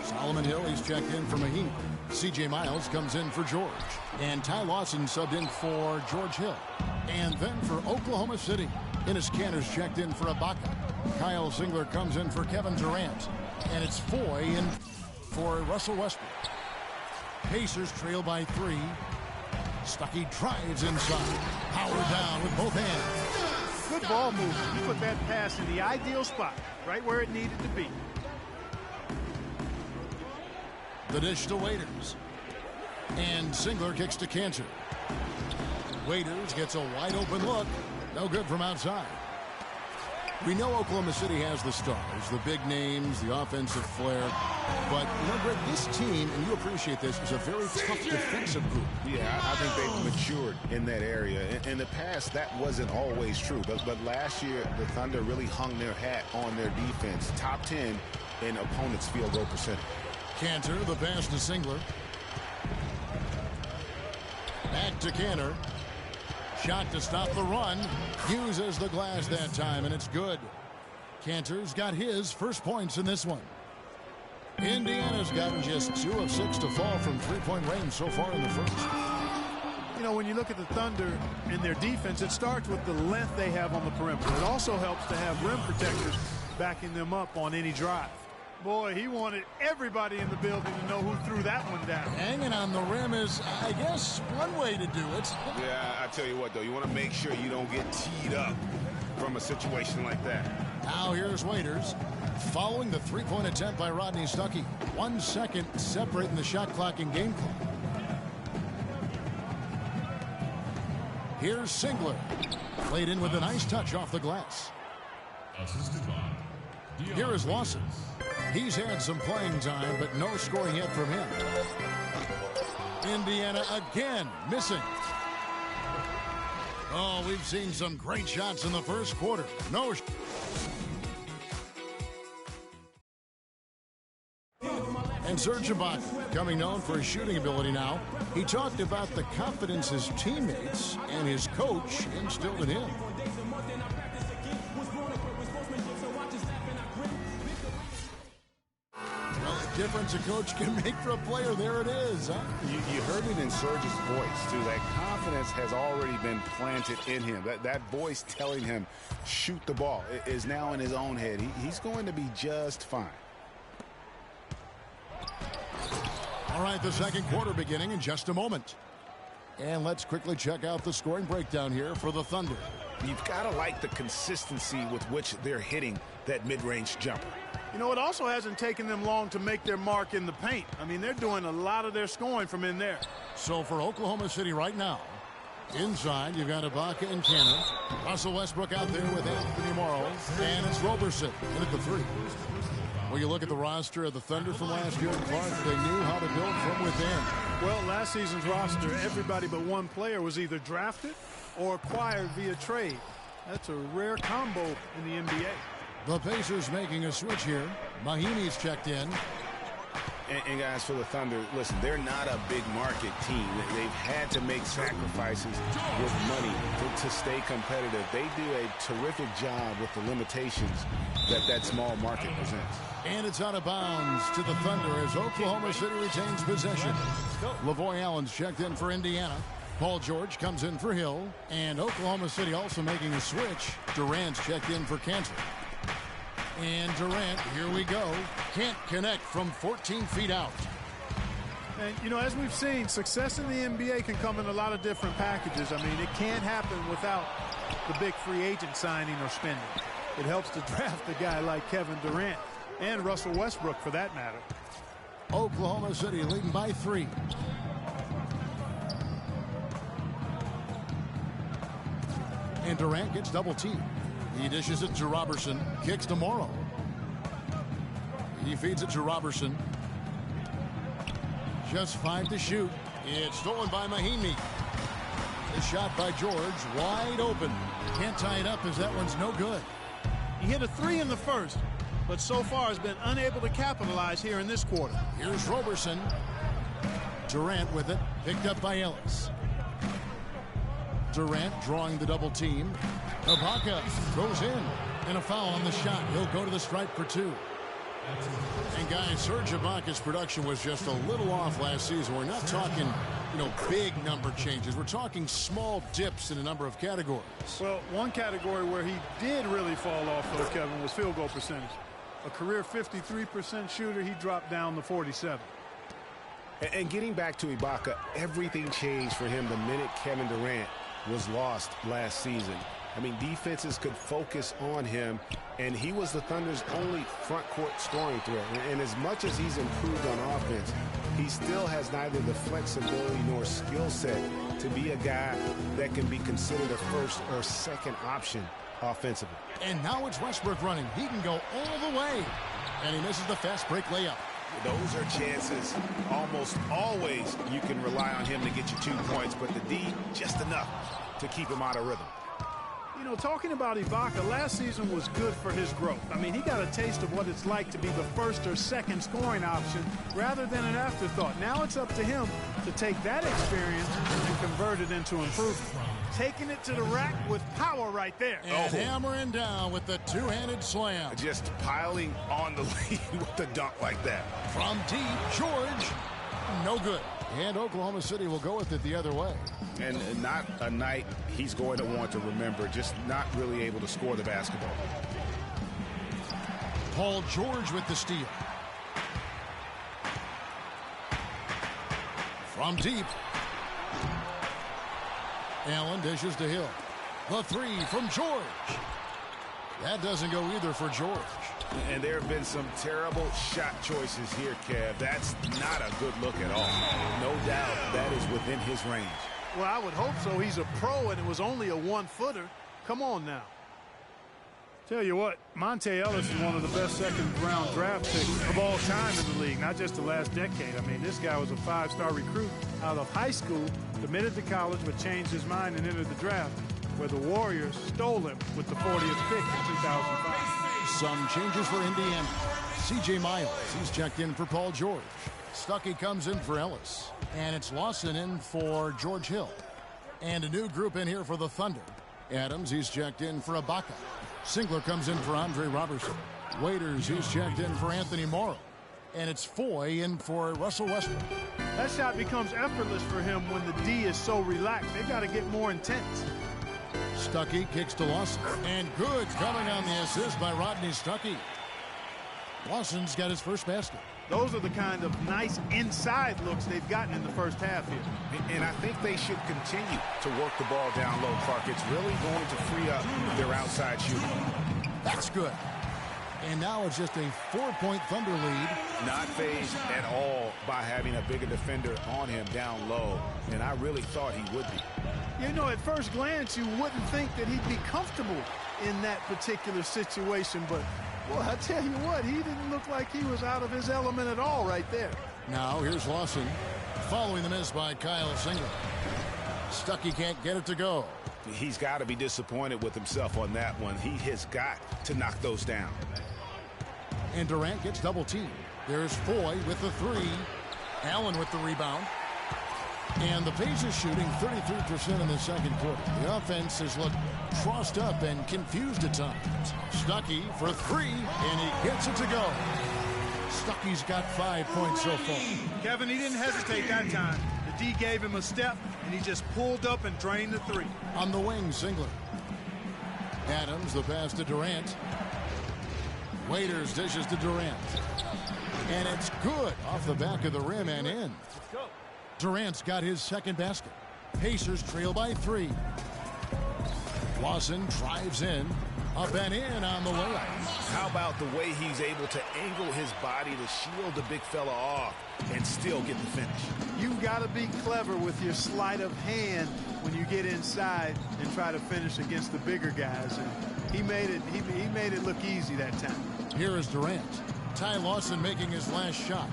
Solomon Hill, he's checked in for Mahinmi. C.J. Miles comes in for George. And Ty Lawson subbed in for George Hill. And then for Oklahoma City, Enes Kanter's checked in for Ibaka. Kyle Singler comes in for Kevin Durant. And it's Foy in for Russell Westbrook. Pacers trail by 3. Stuckey drives inside. Howard down with both hands. Good ball movement. You put that pass in the ideal spot, right where it needed to be. The dish to Waiters. And Singler kicks to Kanter. Waiters gets a wide open look. No good from outside. We know Oklahoma City has the stars, the big names, the offensive flair. But, you know, Greg, this team, and you appreciate this, is a very tough defensive group. Yeah, I think they've matured in that area. In the past, that wasn't always true. But last year, the Thunder really hung their hat on their defense. Top 10 in opponents' field goal percentage. Kanter, the pass to Singler. Back to Kanter. Shot to stop the run. Uses the glass that time, and it's good. Kanter's got his first points in this one. Indiana's gotten just 2 of 6 to fall from three-point range so far in the first. You know, when you look at the Thunder and their defense, it starts with the length they have on the perimeter. It also helps to have rim protectors backing them up on any drive. Boy, he wanted everybody in the building to know who threw that one down. Hanging on the rim is, I guess, one way to do it. Yeah, I tell you what, though, you want to make sure you don't get teed up from a situation like that. Now here's Waiters. Following the three-point attempt by Rodney Stuckey. 1 second separating the shot clock and game clock. Here's Singler. Played in with a nice touch off the glass. Here is Lawson. He's had some playing time, but no scoring yet from him. Indiana again missing. Oh, we've seen some great shots in the first quarter. No. And Serge Ibaka, becoming known for his shooting ability now, he talked about the confidence his teammates and his coach instilled in him. Difference a coach can make for a player. There it is. Huh? You heard it in Serge's voice, too. That confidence has already been planted in him. That voice telling him, shoot the ball, is now in his own head. He's going to be just fine. All right, the second quarter beginning in just a moment. And let's quickly check out the scoring breakdown here for the Thunder. You've got to like the consistency with which they're hitting that mid-range jumper. You know, it also hasn't taken them long to make their mark in the paint. I mean, they're doing a lot of their scoring from in there. So for Oklahoma City right now, inside you've got Ibaka and Kanter. Russell Westbrook out there with Anthony Morrow. And it's Roberson in at the 3. Well, you look at the roster of the Thunder from last year, Clark, they knew how to build from within. Well, last season's roster, everybody but one player was either drafted or acquired via trade. That's a rare combo in the NBA. The Pacers making a switch here. Mahinmi's checked in. And guys, for the Thunder, listen, they're not a big market team. They've had to make sacrifices with money to stay competitive. They do a terrific job with the limitations that small market presents. And it's out of bounds to the Thunder as Oklahoma City retains possession. Lavoy Allen's checked in for Indiana. Paul George comes in for Hill. And Oklahoma City also making a switch. Durant's checked in for Kanter. And Durant, here we go, can't connect from 14 feet out. And, you know, as we've seen, success in the NBA can come in a lot of different packages. I mean, it can't happen without the big free agent signing or spending. It helps to draft a guy like Kevin Durant and Russell Westbrook, for that matter. Oklahoma City leading by 3. And Durant gets double-teamed. He dishes it to Roberson. Kicks to Morrow. He feeds it to Roberson. Just 5 to shoot. It's stolen by Mahinmi. The shot by George. Wide open. Can't tie it up as that one's no good. He hit a 3 in the first, but so far has been unable to capitalize here in this quarter. Here's Roberson. Durant with it, picked up by Ellis. Durant drawing the double team. Ibaka goes in, and a foul on the shot. He'll go to the stripe for 2. And guys, Serge Ibaka's production was just a little off last season. We're not talking, big number changes. We're talking small dips in a number of categories. Well, one category where he did really fall off, though, Kevin, was field goal percentage. A career 53% shooter, he dropped down to 47. And getting back to Ibaka, everything changed for him the minute Kevin Durant was lost last season. I mean, defenses could focus on him, and he was the Thunder's only front court scoring threat. And as much as he's improved on offense, he still has neither the flexibility nor skill set to be a guy that can be considered a first or second option offensively. And now it's Westbrook running. He can go all the way. And he misses the fast break layup. Those are chances. Almost always you can rely on him to get you 2 points, but the D, just enough to keep him out of rhythm. Talking about Ibaka, last season was good for his growth. I mean, he got a taste of what it's like to be the first or second scoring option rather than an afterthought. Now it's up to him to take that experience and convert it into improvement. Taking it to the rack with power right there. And hammering down with the two-handed slam. Just piling on the lead with the dunk like that. From deep, George. No good. And Oklahoma City will go with it the other way. And not a night he's going to want to remember, just not really able to score the basketball. Paul George with the steal. From deep. Allen dishes to Hill. The 3 from George. That doesn't go either for George. And there have been some terrible shot choices here, Kev. That's not a good look at all. No doubt that is within his range. Well, I would hope so. He's a pro, and it was only a 1-footer. Come on now. Tell you what, Monte Ellis is one of the best second-round draft picks of all time in the league, not just the last decade. I mean, this guy was a 5-star recruit out of high school, committed to college, but changed his mind and entered the draft, where the Warriors stole him with the 40th pick in 2005. Some changes for Indiana. C.J. Miles, he's checked in for Paul George. Stuckey comes in for Ellis. And it's Lawson in for George Hill. And a new group in here for the Thunder. Adams, he's checked in for Ibaka. Singler comes in for Andre Robertson. Waiters, he's checked in for Anthony Morrow. And it's Foy in for Russell Westbrook. That shot becomes effortless for him when the D is so relaxed. They've got to get more intense. Stuckey kicks to Lawson. And good coming on the assist by Rodney Stuckey. Lawson's got his first basket. Those are the kind of nice inside looks they've gotten in the first half here. And I think they should continue to work the ball down low, Clark. It's really going to free up their outside shooting. That's good. And now it's just a 4-point Thunder lead. Not fazed at all by having a bigger defender on him down low. And I really thought he would be. You know, at first glance, you wouldn't think that he'd be comfortable in that particular situation, but well, I tell you what, he didn't look like he was out of his element at all right there. Now here's Lawson following the miss by Kyle Singler. Stuckey can't get it to go. He's got to be disappointed with himself on that one. He has got to knock those down. And Durant gets double teamed. There's Foy with the 3. Allen with the rebound. And the Pacers shooting 33% in the second quarter. The offense has looked crossed up and confused at times. Stuckey for 3, and he gets it to go. Stuckey's got 5 points so far. Kevin, he didn't hesitate that time. The D gave him a step, and he just pulled up and drained the 3. On the wing, Singler. Adams, the pass to Durant. Waiters dishes to Durant. And it's good off the back of the rim and in. Durant's got his second basket. Pacers trail by 3. Lawson drives in. Up and in on the layup. How about the way he's able to angle his body to shield the big fella off and still get the finish? You've got to be clever with your sleight of hand when you get inside and try to finish against the bigger guys. And he made it look easy that time. Here is Durant. Ty Lawson making his last shot.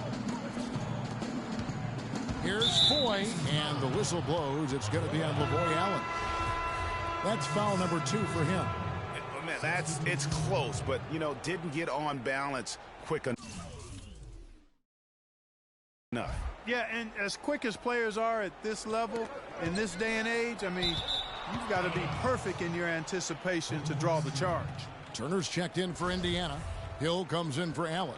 Here's Foy, and the whistle blows. It's going to be on LaVoy Allen. That's foul number 2 for him. It's close, but, you know, didn't get on balance quick enough. Yeah, and as quick as players are at this level, in this day and age, I mean, you've got to be perfect in your anticipation to draw the charge. Turner's checked in for Indiana. Hill comes in for Allen.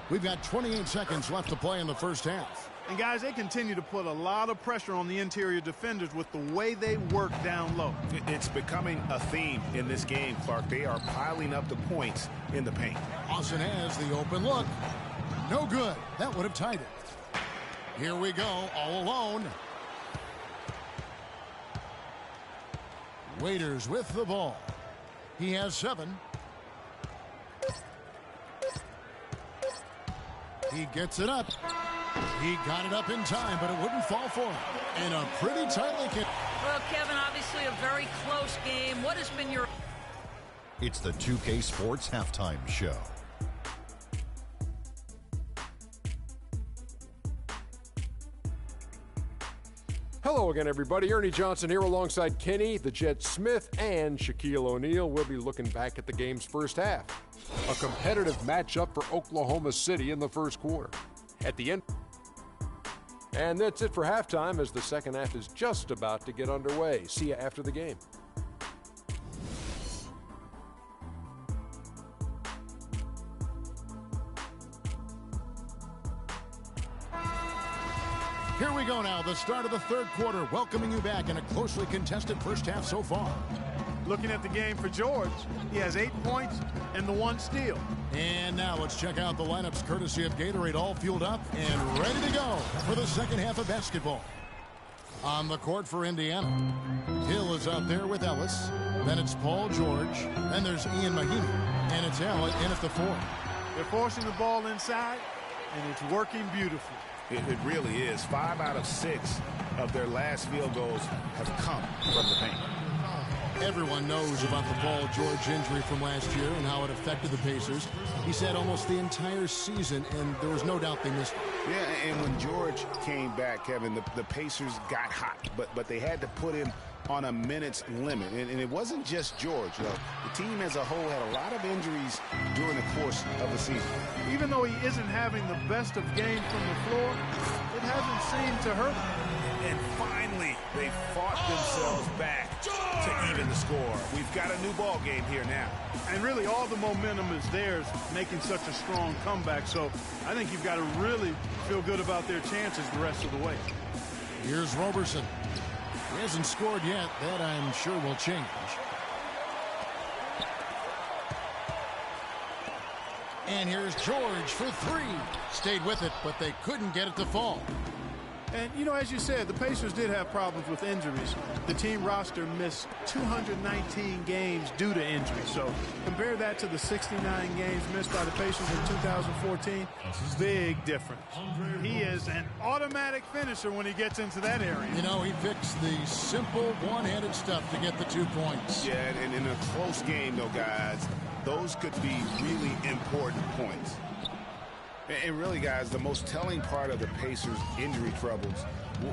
We've got 28 seconds left to play in the first half. And guys, they continue to put a lot of pressure on the interior defenders with the way they work down low. It's becoming a theme in this game, Clark. They are piling up the points in the paint. Austin has the open look. No good. That would have tied it. Here we go, all alone. Waiters with the ball. He has 7. He gets it up. He got it up in time, but it wouldn't fall for him. And a pretty tightly kick. Well, Kevin, obviously a very close game. What has been your... It's the 2K Sports Halftime Show. Hello again, everybody. Ernie Johnson here alongside Kenny, the Jet Smith, and Shaquille O'Neal. We'll be looking back at the game's first half. A competitive matchup for Oklahoma City in the first quarter. At the end. And that's it for halftime, as the second half is just about to get underway. See you after the game. Here we go now, the start of the third quarter, welcoming you back in a closely contested first half so far. Looking at the game for George, he has 8 points and the 1 steal. And now let's check out the lineups courtesy of Gatorade, all fueled up and ready to go for the second half of basketball. On the court for Indiana, Hill is out there with Ellis. Then it's Paul George. Then there's Ian Mahinmi. And it's Allen in at the 4. They're forcing the ball inside, and it's working beautifully. It really is. 5 out of 6 of their last field goals have come from the paint. Everyone knows about the Paul George injury from last year and how it affected the Pacers. He said almost the entire season, and there was no doubt they missed it. Yeah, and when George came back, Kevin, the Pacers got hot, but they had to put him on a minutes limit. And it wasn't just George. You know, the team as a whole had a lot of injuries during the course of the season. Even though he isn't having the best of games from the floor, it hasn't seemed to hurt him. And finally, they fought themselves back to even the score. We've got a new ball game here now. And really, all the momentum is theirs, making such a strong comeback. So I think you've got to really feel good about their chances the rest of the way. Here's Roberson. He hasn't scored yet. That, I'm sure, will change. And here's George for 3. Stayed with it, but they couldn't get it to fall. And, you know, as you said, the Pacers did have problems with injuries. The team roster missed 219 games due to injury. So compare that to the 69 games missed by the Pacers in 2014. Big difference. He is an automatic finisher when he gets into that area. You know, he picks the simple one-handed stuff to get the 2 points. Yeah, and in a close game, though, guys, those could be really important points. And really, guys, the most telling part of the Pacers' injury troubles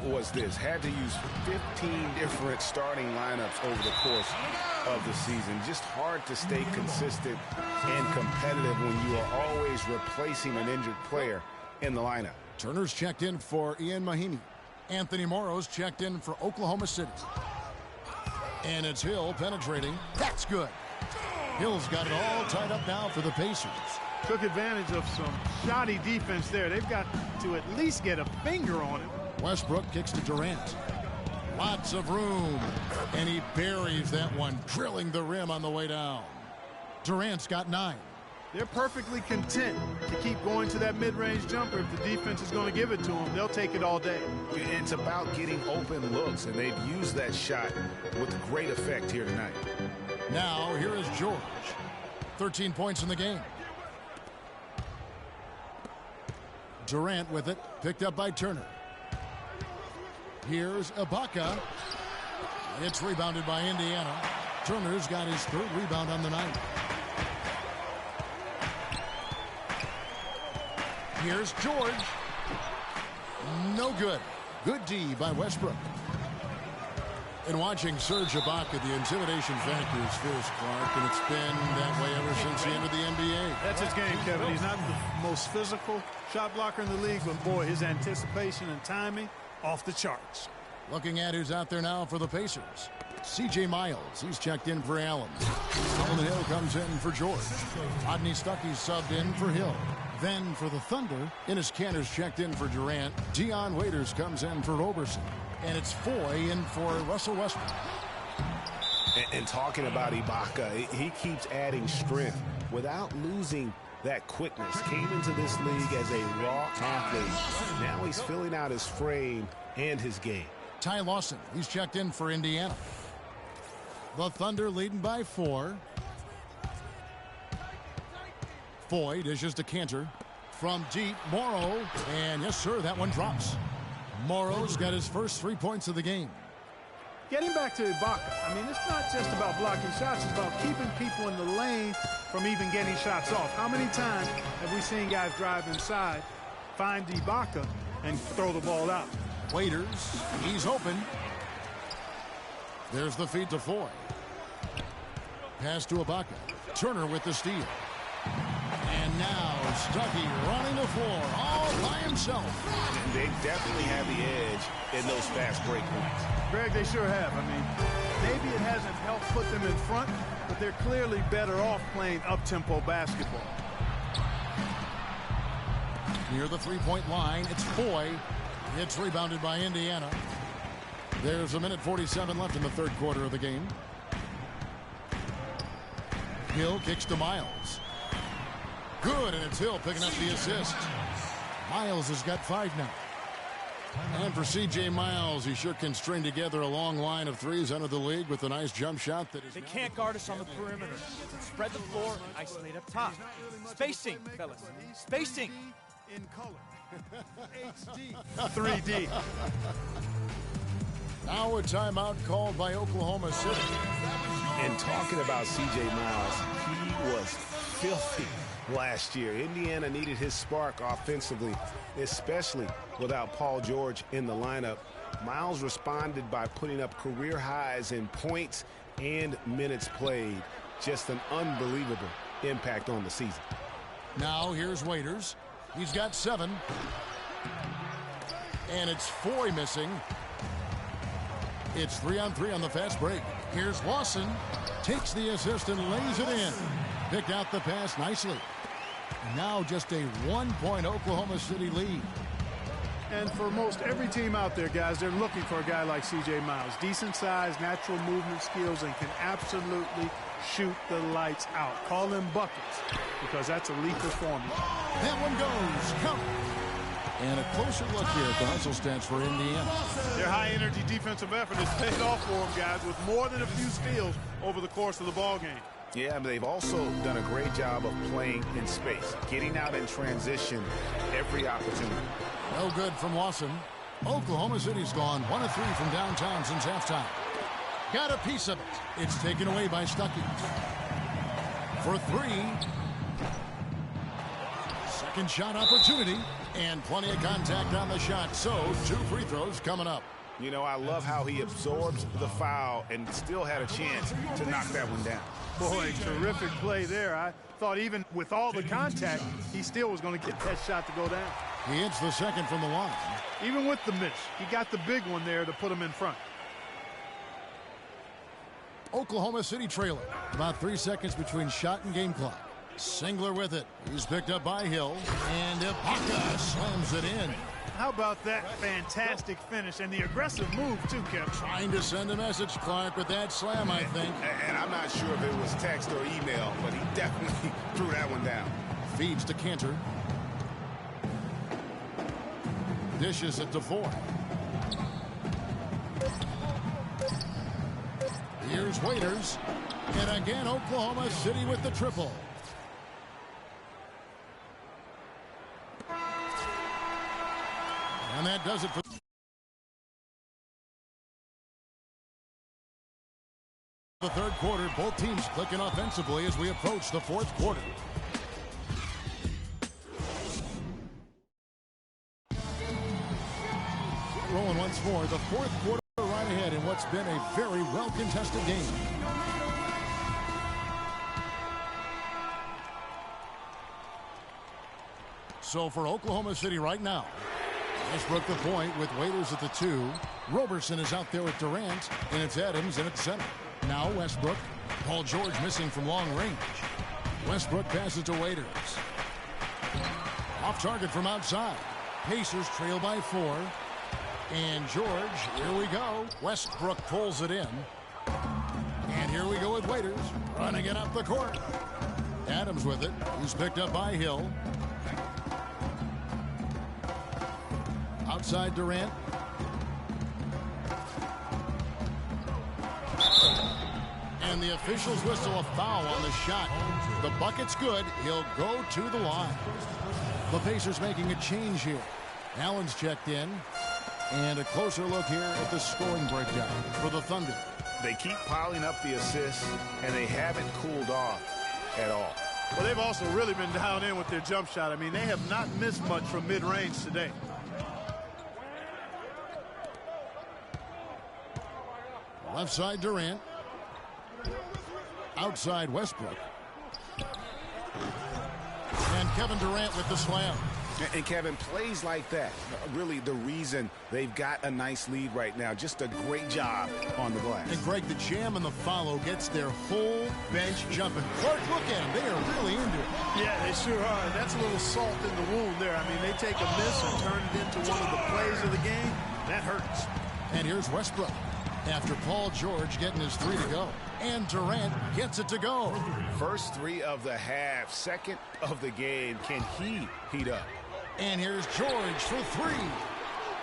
was this. Had to use 15 different starting lineups over the course of the season. Just hard to stay consistent and competitive when you are always replacing an injured player in the lineup. Turner's checked in for Ian Mahinmi. Anthony Morrow's checked in for Oklahoma City. And it's Hill penetrating. That's good. Hill's got it all tied up now for the Pacers. Took advantage of some shoddy defense there. They've got to at least get a finger on it. Westbrook kicks to Durant. Lots of room. And he buries that one, drilling the rim on the way down. Durant's got 9. They're perfectly content to keep going to that mid-range jumper. If the defense is going to give it to them, they'll take it all day. It's about getting open looks, and they've used that shot with great effect here tonight. Now, here is George. 13 points in the game. Durant with it, picked up by Turner. Here's Ibaka. It's rebounded by Indiana. Turner's got his 3rd rebound on the night. Here's George. No good. Good D by Westbrook. And watching Serge Ibaka, the intimidation factor is fierce, Clark, and it's been that way ever since he entered the NBA. That's his game, Kevin. He's not the most physical shot blocker in the league, but boy, his anticipation and timing off the charts. Looking at who's out there now for the Pacers. C.J. Miles, he's checked in for Allen. Solomon Hill comes in for George. Rodney Stuckey's subbed in for Hill. Then for the Thunder, Enes Kanter's checked in for Durant. Dion Waiters comes in for Roberson. And it's Foy in for Russell Westbrook. And talking about Ibaka, he keeps adding strength without losing that quickness. Came into this league as a raw athlete. Now he's filling out his frame and his game. Ty Lawson, he's checked in for Indiana. The Thunder leading by 4. Foy dishes to Kanter. From deep, Morrow. And yes, sir, that one drops. Morrow's got his first 3 points of the game. Getting back to Ibaka, I mean, it's not just about blocking shots. It's about keeping people in the lane from even getting shots off. How many times have we seen guys drive inside, find Ibaka, and throw the ball out? Waiters, he's open. There's the feed to Foy. Pass to Ibaka. Turner with the steal. And now Stuckey running the floor all by himself. And they definitely have the edge in those fast break points. Greg, they sure have. I mean, maybe it hasn't helped put them in front, but they're clearly better off playing up-tempo basketball. Near the three-point line, it's Foy. It's rebounded by Indiana. There's 1:47 left in the third quarter of the game. Hill kicks to Miles. Good, and it's Hill picking up the assist. Miles has got 5 now. And for C.J. Miles, he sure can string together a long line of threes under the league with a nice jump shot. They can't guard us on the perimeter. Spread the floor, isolate up top. Spacing, fellas. Spacing. In color. HD. 3D. Now a timeout called by Oklahoma City. And talking about C.J. Miles, he was filthy last year. Indiana needed his spark offensively, especially without Paul George in the lineup. Miles responded by putting up career highs in points and minutes played. Just an unbelievable impact on the season. Now here's Waiters. He's got 7. And it's Foy missing. It's 3-on-3 on the fast break. Here's Lawson. Takes the assist and lays it in. Picked out the pass nicely. And now just a 1-point Oklahoma City lead. And for most every team out there, guys, they're looking for a guy like C.J. Miles. Decent size, natural movement skills, and can absolutely shoot the lights out. Call them buckets, because that's a lethal formula. That one goes. Count. And a closer look here at the hustle stats for Indiana. Their high-energy defensive effort has paid off for them, guys, with more than a few steals over the course of the ball game. Yeah, but they've also done a great job of playing in space, getting out in transition every opportunity. No good from Lawson. Oklahoma City's gone 1 of 3 from downtown since halftime. Got a piece of it. It's taken away by Stuckey. For 3. Second shot opportunity. And plenty of contact on the shot. So 2 free throws coming up. You know, I love how he absorbs the foul and still had a chance to knock that one down. Boy, terrific play there. I thought even with all the contact, he still was going to get that shot to go down. He hits the second from the line. Even with the miss, he got the big one there to put him in front. Oklahoma City trailer. About 3 seconds between shot and game clock. Singler with it. He's picked up by Hill. And Ibaka slams it in. How about that fantastic finish and the aggressive move, too, Kevin? Trying to send a message, Clark, with that slam, I think. And I'm not sure if it was text or email, but he definitely threw that one down. Feeds to Kanter. Dishes it to Foy. Here's Waiters. And again, Oklahoma City with the triple. And that does it for the third quarter. Both teams clicking offensively as we approach the fourth quarter. going once more. The fourth quarter right ahead in what's been a very well-contested game. So for Oklahoma City right now, Westbrook the point with Waiters at the 2. Roberson is out there with Durant, and it's Adams in at center. Now Westbrook. Paul George missing from long range. Westbrook passes to Waiters. Off target from outside. Pacers trail by 4. And George, here we go. Westbrook pulls it in. And here we go with Waiters running it up the court. Adams with it. He's picked up by Hill. Outside Durant. And the officials whistle a foul on the shot. The bucket's good. He'll go to the line. The Pacers making a change here. Allen's checked in. And a closer look here at the scoring breakdown for the Thunder. They keep piling up the assists, and they haven't cooled off at all. Well, they've also really been down in with their jump shot. I mean, they have not missed much from mid-range today. Left side Durant. Outside Westbrook. And Kevin Durant with the slam. And Kevin, plays like that, really the reason they've got a nice lead right now. Just a great job on the glass. And Greg, the jam and the follow gets their whole bench jumping. Clark, look at them. They are really into it. Yeah, they sure are. That's a little salt in the wound there. I mean, they take a miss and turn it into one of the plays of the game. That hurts. And here's Westbrook after Paul George getting his 3 to go. And Durant gets it to go. First 3 of the half, second of the game. Can he heat up? And here's George for 3.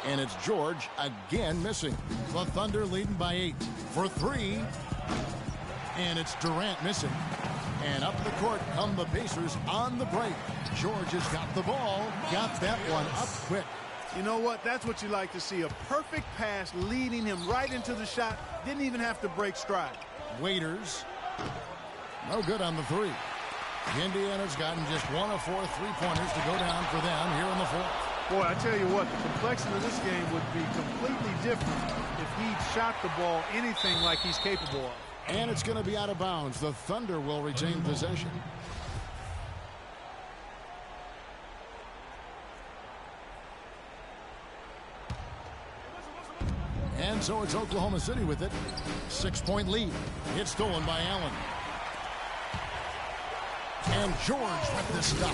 And it's George again missing. The Thunder leading by 8 for 3. And it's Durant missing. And up the court come the Pacers on the break. George has got the ball. Got that one up quick. You know what? That's what you like to see. A perfect pass leading him right into the shot. Didn't even have to break stride. Waiters. No good on the 3. Indiana's gotten just 1 of 4 3-pointers to go down for them here in the 4th. Boy, I tell you what, the complexion of this game would be completely different if he shot the ball anything like he's capable of. And it's going to be out of bounds. The Thunder will retain possession. And so it's Oklahoma City with it. 6-point lead. It's stolen by Allen. And George with the stuff.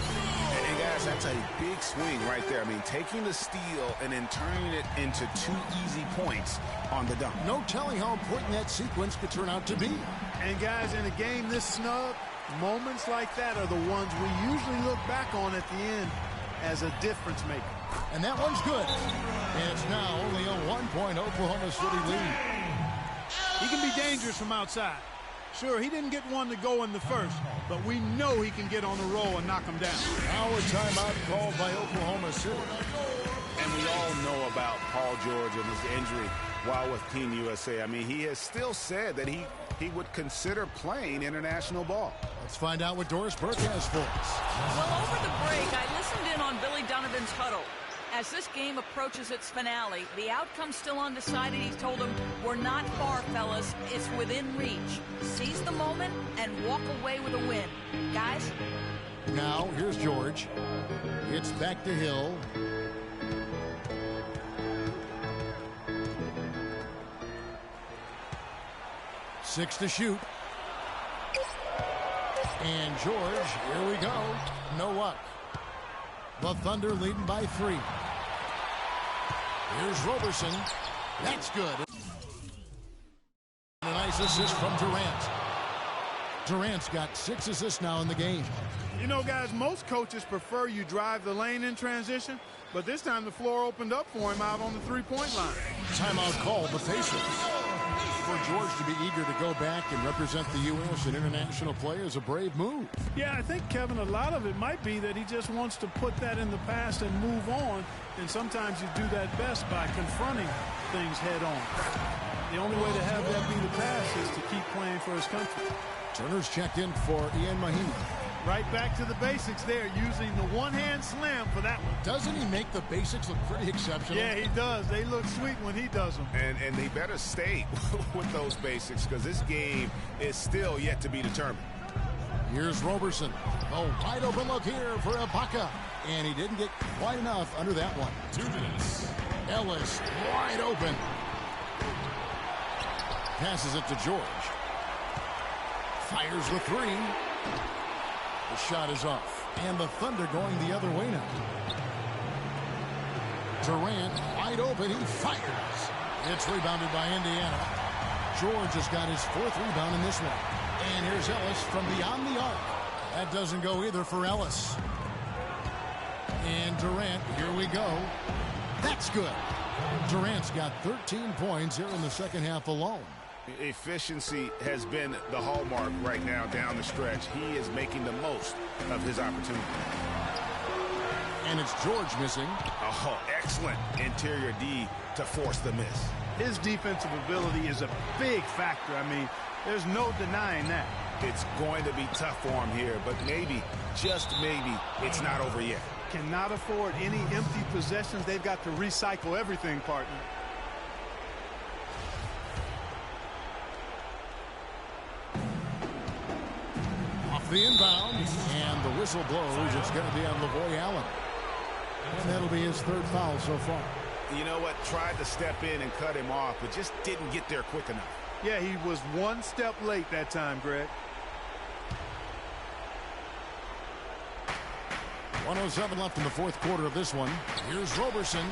And guys, that's a big swing right there. I mean, taking the steal and then turning it into 2 easy points on the dunk. No telling how important that sequence could turn out to be. And guys, in a game this snug, moments like that are the ones we usually look back on at the end as a difference maker. And that one's good. And it's now only a 1-point Oklahoma City lead. He can be dangerous from outside. Sure, he didn't get one to go in the first, but we know he can get on the roll and knock him down. Now a timeout called by Oklahoma City. And we all know about Paul George and his injury while with Team USA. I mean, he has still said that he would consider playing international ball. Let's find out what Doris Burke has for us. Well, over the break, I listened in on Billy Donovan's huddle. As this game approaches its finale, the outcome's still undecided. He told them, we're not far, fellas. It's within reach. Seize the moment and walk away with a win. Guys? Now, here's George. It's back to Hill. Six to shoot. And George, here we go. No luck. The Thunder leading by 3. Here's Roberson. That's good. And a nice assist from Durant. Durant's got 6 assists now in the game. You know, guys, most coaches prefer you drive the lane in transition, but this time the floor opened up for him out on the 3-point line. Timeout called the Pacers. For George to be eager to go back and represent the U.S. in international play is a brave move. Yeah, I think, Kevin, a lot of it might be that he just wants to put that in the past and move on. And sometimes you do that best by confronting things head on. The only way to have that be the past is to keep playing for his country. Turner's checked in for Ian Mahinmi. Right back to the basics there, using the one-hand slam for that one. Doesn't he make the basics look pretty exceptional? Yeah, he does. They look sweet when he does them. And they better stay with those basics because this game is still yet to be determined. Here's Roberson. A wide open look here for Ibaka. And he didn't get quite enough under that one. Ellis wide open. Passes it to George. Fires the three. The shot is off. And the Thunder going the other way now. Durant wide open. He fires. It's rebounded by Indiana. George has got his 4th rebound in this one. And here's Ellis from beyond the arc. That doesn't go either for Ellis. And Durant, here we go. That's good. Durant's got 13 points here in the second half alone. Efficiency has been the hallmark right now down the stretch. He is making the most of his opportunity. And it's George missing. Oh, excellent interior D to force the miss. His defensive ability is a big factor. I mean, there's no denying that. It's going to be tough for him here, but maybe, just maybe, it's not over yet. Cannot afford any empty possessions. They've got to recycle everything, partner. Off the inbound, and the whistle blows. It's going to be on Lavoy Allen. And that'll be his 3rd foul so far. You know what? Tried to step in and cut him off, but just didn't get there quick enough. Yeah, he was one step late that time, Greg. 1:07 left in the 4th quarter of this one. Here's Roberson.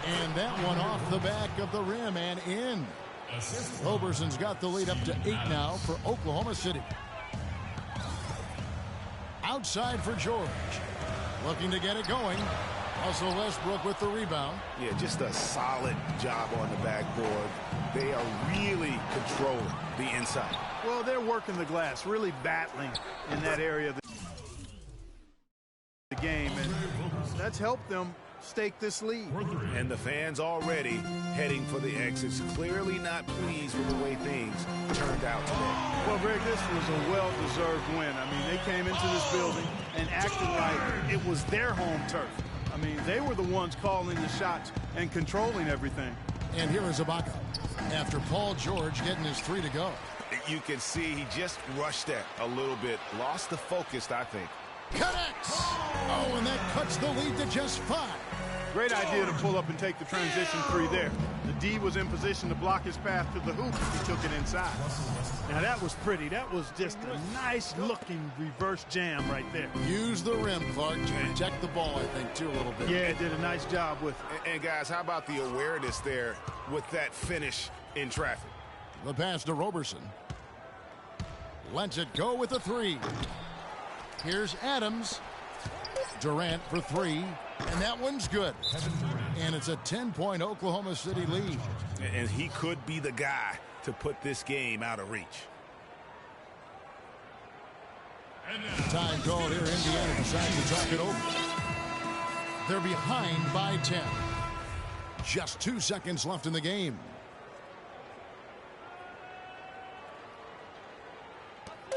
And that one off the back of the rim and in. Roberson's got the lead up to 8 now for Oklahoma City. Outside for George. Looking to get it going. Russell Westbrook with the rebound. Yeah, just a solid job on the backboard. They are really controlling the inside. Well, they're working the glass, really battling in that area of the game, and that's helped them stake this lead. And the fans already heading for the exits, clearly not pleased with the way things turned out today. Well, Greg, this was a well-deserved win. I mean, they came into this building and acted like it was their home turf. I mean, they were the ones calling the shots and controlling everything. And here is Ibaka after Paul George getting his 3 to go. You can see he just rushed that a little bit. Lost the focus, I think. Connects! Oh, and that cuts the lead to just 5. Great idea to pull up and take the transition 3 there. The D was in position to block his path to the hoop. He took it inside. Now, that was pretty. That was just a nice-looking reverse jam right there. Use the rim, Clark, to protect the ball, I think, too, a little bit. Yeah, did a nice job with it. And guys, how about the awareness there with that finish in traffic? The pass to Roberson. Lets it go with the 3. Here's Adams. Durant for 3. And that one's good. And it's a 10-point Oklahoma City lead. And he could be the guy to put this game out of reach. Time called here. Indiana decides to talk it over. They're behind by 10. Just 2 seconds left in the game.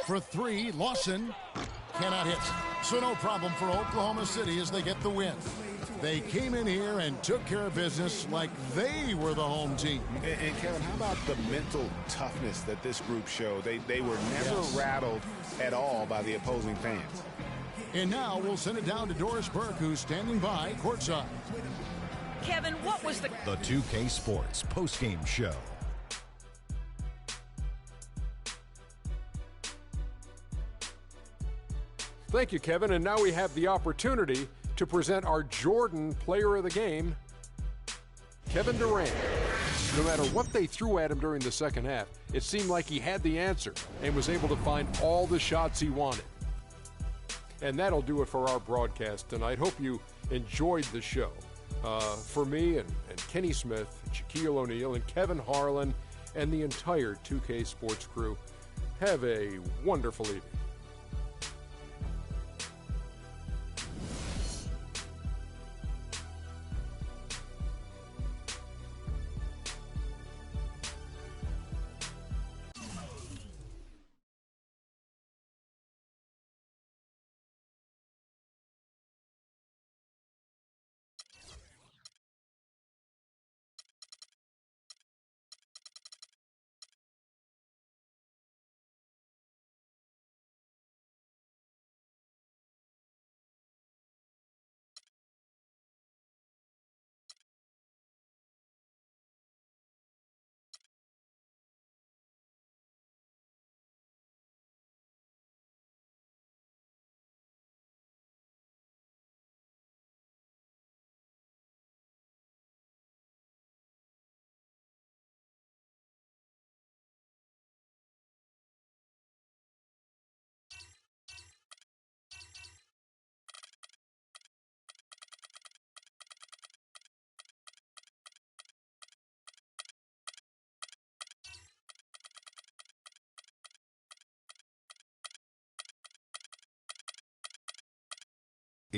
For 3, Lawson cannot hit. So no problem for Oklahoma City as they get the win. They came in here and took care of business like they were the home team. And Kevin, how about the mental toughness that this group showed? They were never rattled at all by the opposing fans. And now we'll send it down to Doris Burke, who's standing by courtside. Kevin, what was the 2K Sports postgame show. Thank you, Kevin. And now we have the opportunity to present our Jordan Player of the Game, Kevin Durant. No matter what they threw at him during the second half, it seemed like he had the answer and was able to find all the shots he wanted. And that'll do it for our broadcast tonight. Hope you enjoyed the show. For me and Kenny Smith, Shaquille O'Neal, and Kevin Harlan, and the entire 2K Sports crew, have a wonderful evening.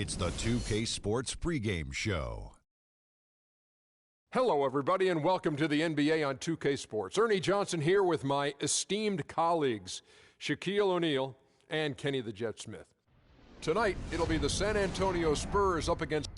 It's the 2K Sports pregame show. Hello, everybody, and welcome to the NBA on 2K Sports. Ernie Johnson here with my esteemed colleagues, Shaquille O'Neal and Kenny the Jet Smith. Tonight, it'll be the San Antonio Spurs up against...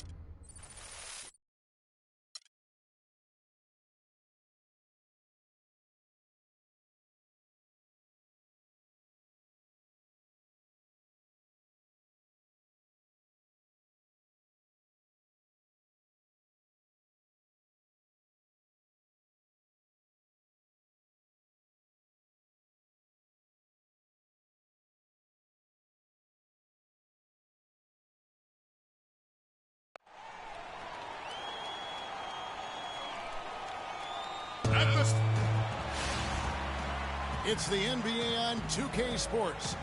It's the NBA on 2K Sports.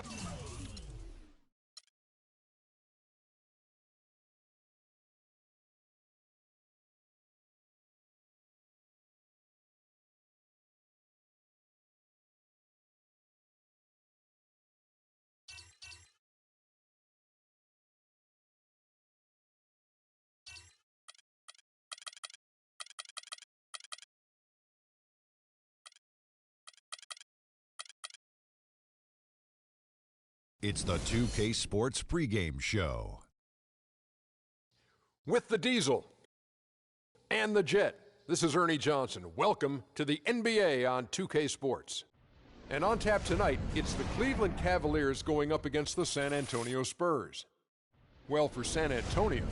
It's the 2K Sports pregame show. With the Diesel and the Jet, this is Ernie Johnson. Welcome to the NBA on 2K Sports. And on tap tonight, it's the Cleveland Cavaliers going up against the San Antonio Spurs. Well, for San Antonio,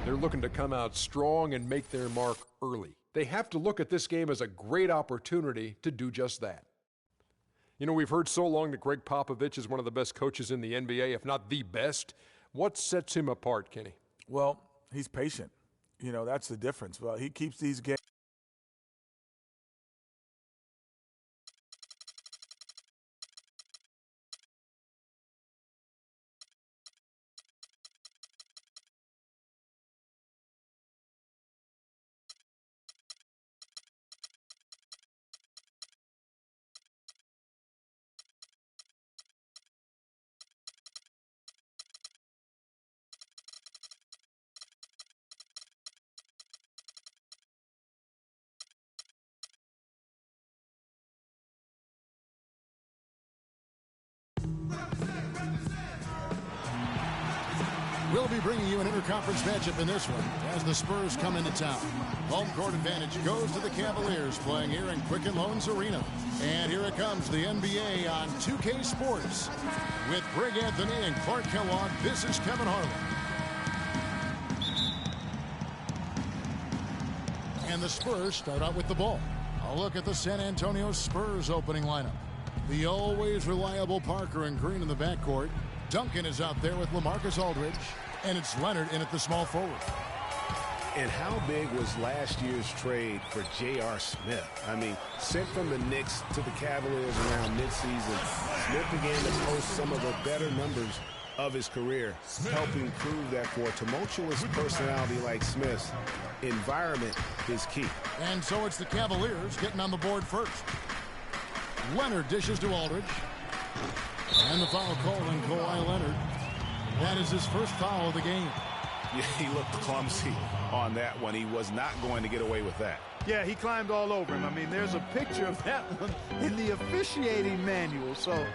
they're looking to come out strong and make their mark early. They have to look at this game as a great opportunity to do just that. You know, we've heard so long that Greg Popovich is one of the best coaches in the NBA, if not the best. What sets him apart, Kenny? Well, he's patient. You know, that's the difference. Well, he keeps these games. We'll be bringing you an interconference matchup in this one as the Spurs come into town. Home court advantage goes to the Cavaliers, playing here in Quicken Loans Arena. And here it comes, the NBA on 2K Sports. With Greg Anthony and Clark Kellogg, this is Kevin Harlan. And the Spurs start out with the ball. A look at the San Antonio Spurs opening lineup. The always reliable Parker and Green in the backcourt. Duncan is out there with LaMarcus Aldridge, and it's Leonard in at the small forward. And how big was last year's trade for J.R. Smith? I mean, sent from the Knicks to the Cavaliers around midseason, Smith began to post some of the better numbers of his career, helping prove that for a tumultuous personality like Smith's, environment is key. And so it's the Cavaliers getting on the board first. Leonard dishes to Aldridge. And the foul called on Kawhi Leonard. That is his first foul of the game. Yeah, he looked clumsy on that one. He was not going to get away with that. Yeah, he climbed all over him. I mean, there's a picture of that one in the officiating manual. So,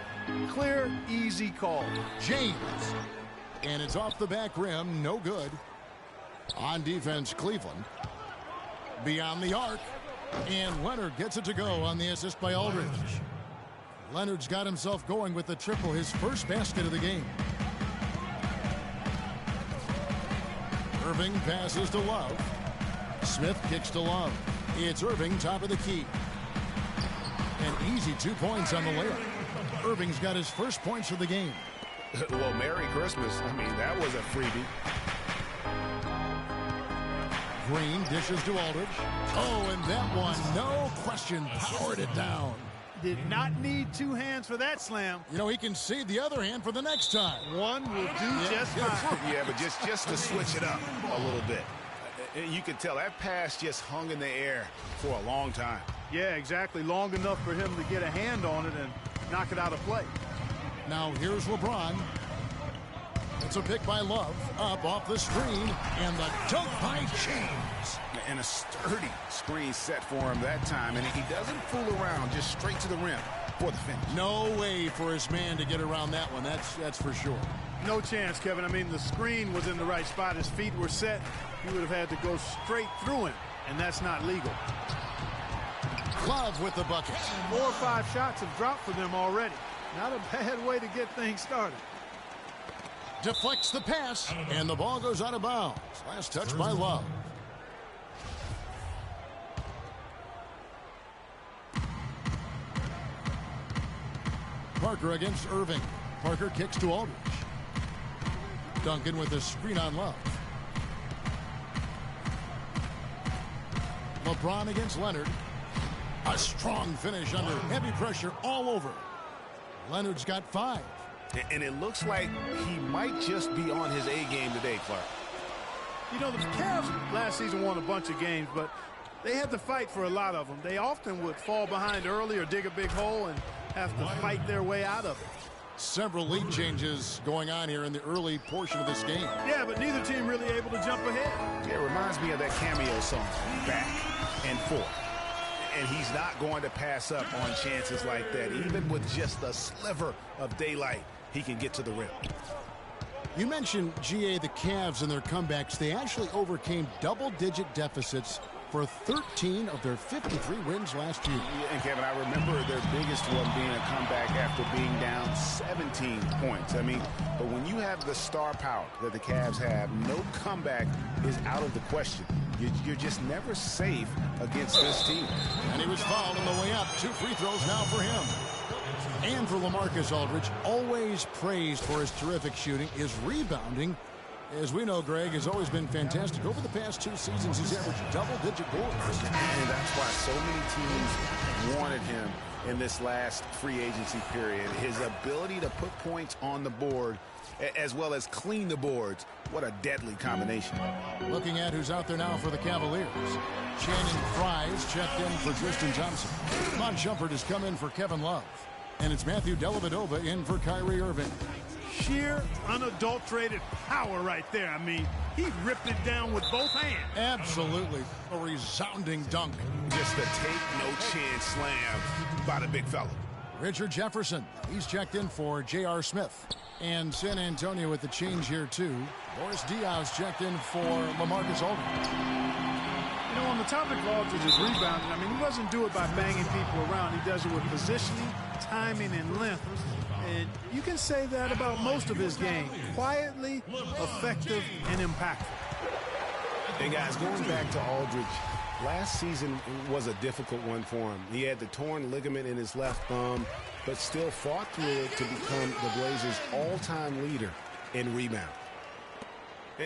clear, easy call. James. And it's off the back rim. No good. On defense, Cleveland. Beyond the arc. And Leonard gets it to go on the assist by Aldridge. Leonard's got himself going with the triple, his first basket of the game. Irving passes to Love. Smith kicks to Love. It's Irving, top of the key. An easy 2 points on the layup. Irving's got his first points of the game. Well, Merry Christmas. I mean, that was a freebie. Green dishes to Aldridge. Oh, and that one, no question, powered it down. Did not need two hands for that slam. You know, he can save the other hand for the next time. One will do just fine. Yeah, but just to switch it up a little bit. You can tell that pass just hung in the air for a long time. Yeah, exactly. Long enough for him to get a hand on it and knock it out of play. Now here's LeBron. It's a pick by Love, up off the screen, and the dunk by James. And a sturdy screen set for him that time, and he doesn't fool around, just straight to the rim for the finish. No way for his man to get around that one, that's for sure. No chance, Kevin. I mean, the screen was in the right spot. His feet were set. He would have had to go straight through him, and that's not legal. Love with the bucket. 4 or 5 shots have dropped for them already. Not a bad way to get things started. Deflects the pass, and the ball goes out of bounds. Last touch by Love. Parker against Irving. Parker kicks to Aldridge. Duncan with a screen on Love. LeBron against Leonard. A strong finish under heavy pressure all over. Leonard's got 5. And it looks like he might just be on his A game today, Clark. You know, the Cavs last season won a bunch of games, but they had to fight for a lot of them. They often would fall behind early or dig a big hole and have to fight their way out of it. Several lead changes going on here in the early portion of this game. Yeah, but neither team really able to jump ahead. Yeah, it reminds me of that cameo song, Back and Forth. And he's not going to pass up on chances like that. Even with just a sliver of daylight, he can get to the rim. You mentioned, GA, the Cavs and their comebacks. They actually overcame double-digit deficits for 13 of their 53 wins last year. And, Kevin, I remember their biggest one being a comeback after being down 17 points. I mean, but when you have the star power that the Cavs have, no comeback is out of the question. You're just never safe against this team. And he was fouled on the way up. 2 free throws now for him. And for LaMarcus Aldridge, always praised for his terrific shooting. His rebounding, as we know, Greg, has always been fantastic. Over the past 2 seasons, he's averaged double-digit boards. And that's why so many teams wanted him in this last free agency period. His ability to put points on the board as well as clean the boards. What a deadly combination. Looking at who's out there now for the Cavaliers. Channing Frye's checked in for Tristan Thompson. Mon Shumpert has come in for Kevin Love. And it's Matthew Dellavedova in for Kyrie Irving. Sheer, unadulterated power right there. I mean, he ripped it down with both hands. Absolutely. A resounding dunk. Just a take-no-chance slam by the big fella. Richard Jefferson. He's checked in for J.R. Smith. And San Antonio with the change here, too. Boris Diaw's checked in for LaMarcus Aldridge. You know, on the topic of Aldridge's rebounding, I mean, he doesn't do it by banging people around. He does it with positioning, timing, and length. And you can say that about most of his game. Quietly, effective, and impactful. And guys, going back to Aldridge, last season was a difficult one for him. He had the torn ligament in his left thumb, but still fought through it to become the Blazers' all-time leader in rebound.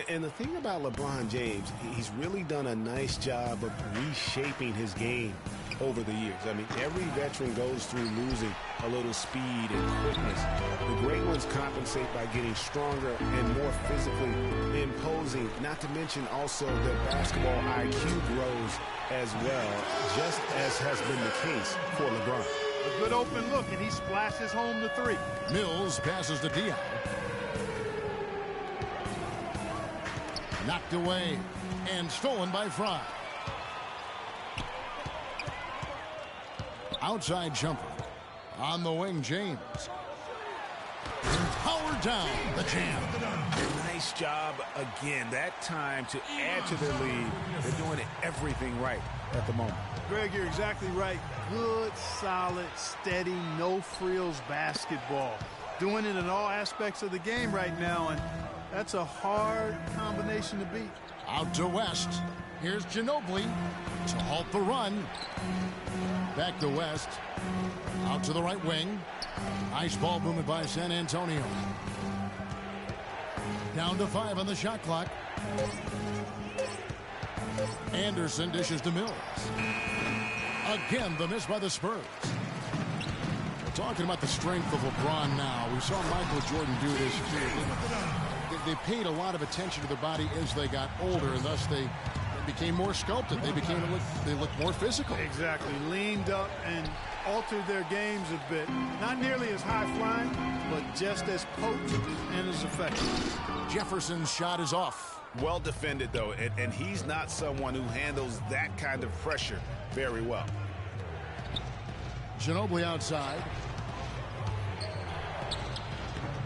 And the thing about LeBron James, he's really done a nice job of reshaping his game over the years. I mean, every veteran goes through losing a little speed and quickness. The great ones compensate by getting stronger and more physically imposing, not to mention also their basketball IQ grows as well, just as has been the case for LeBron. A good open look, and he splashes home the 3. Mills passes to Diaw. Knocked away and stolen by Frye. Outside jumper. On the wing, James. Powered down the jam. Nice job again. That time to add to their lead. They're doing everything right at the moment. Greg, you're exactly right. Good, solid, steady, no-frills basketball. Doing it in all aspects of the game right now, and that's a hard combination to beat. Out to West. Here's Ginobili to halt the run. Back to West. Out to the right wing. Nice ball movement by San Antonio. Down to 5 on the shot clock. Anderson dishes to Mills. Again, the miss by the Spurs. We're talking about the strength of LeBron now. We saw Michael Jordan do this too. They paid a lot of attention to their body as they got older, and thus they became more sculpted. They looked more physical. Exactly. Leaned up and altered their games a bit. Not nearly as high-flying, but just as potent and as effective. Jefferson's shot is off. Well defended, though, and he's not someone who handles that kind of pressure very well. Ginobili outside.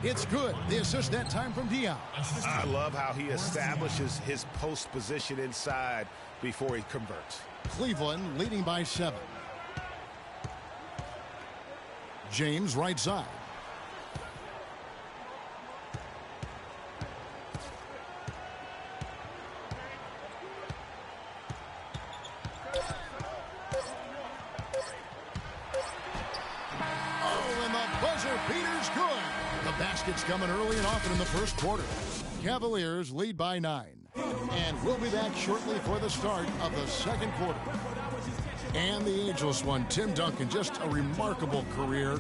It's good. The assist that time from Dion. I love how he establishes his post position inside before he converts. Cleveland leading by 7. James right side. Peters good. The basket's coming early and often in the first quarter. Cavaliers lead by 9. And we'll be back shortly for the start of the second quarter. And the ageless one, Tim Duncan, just a remarkable career.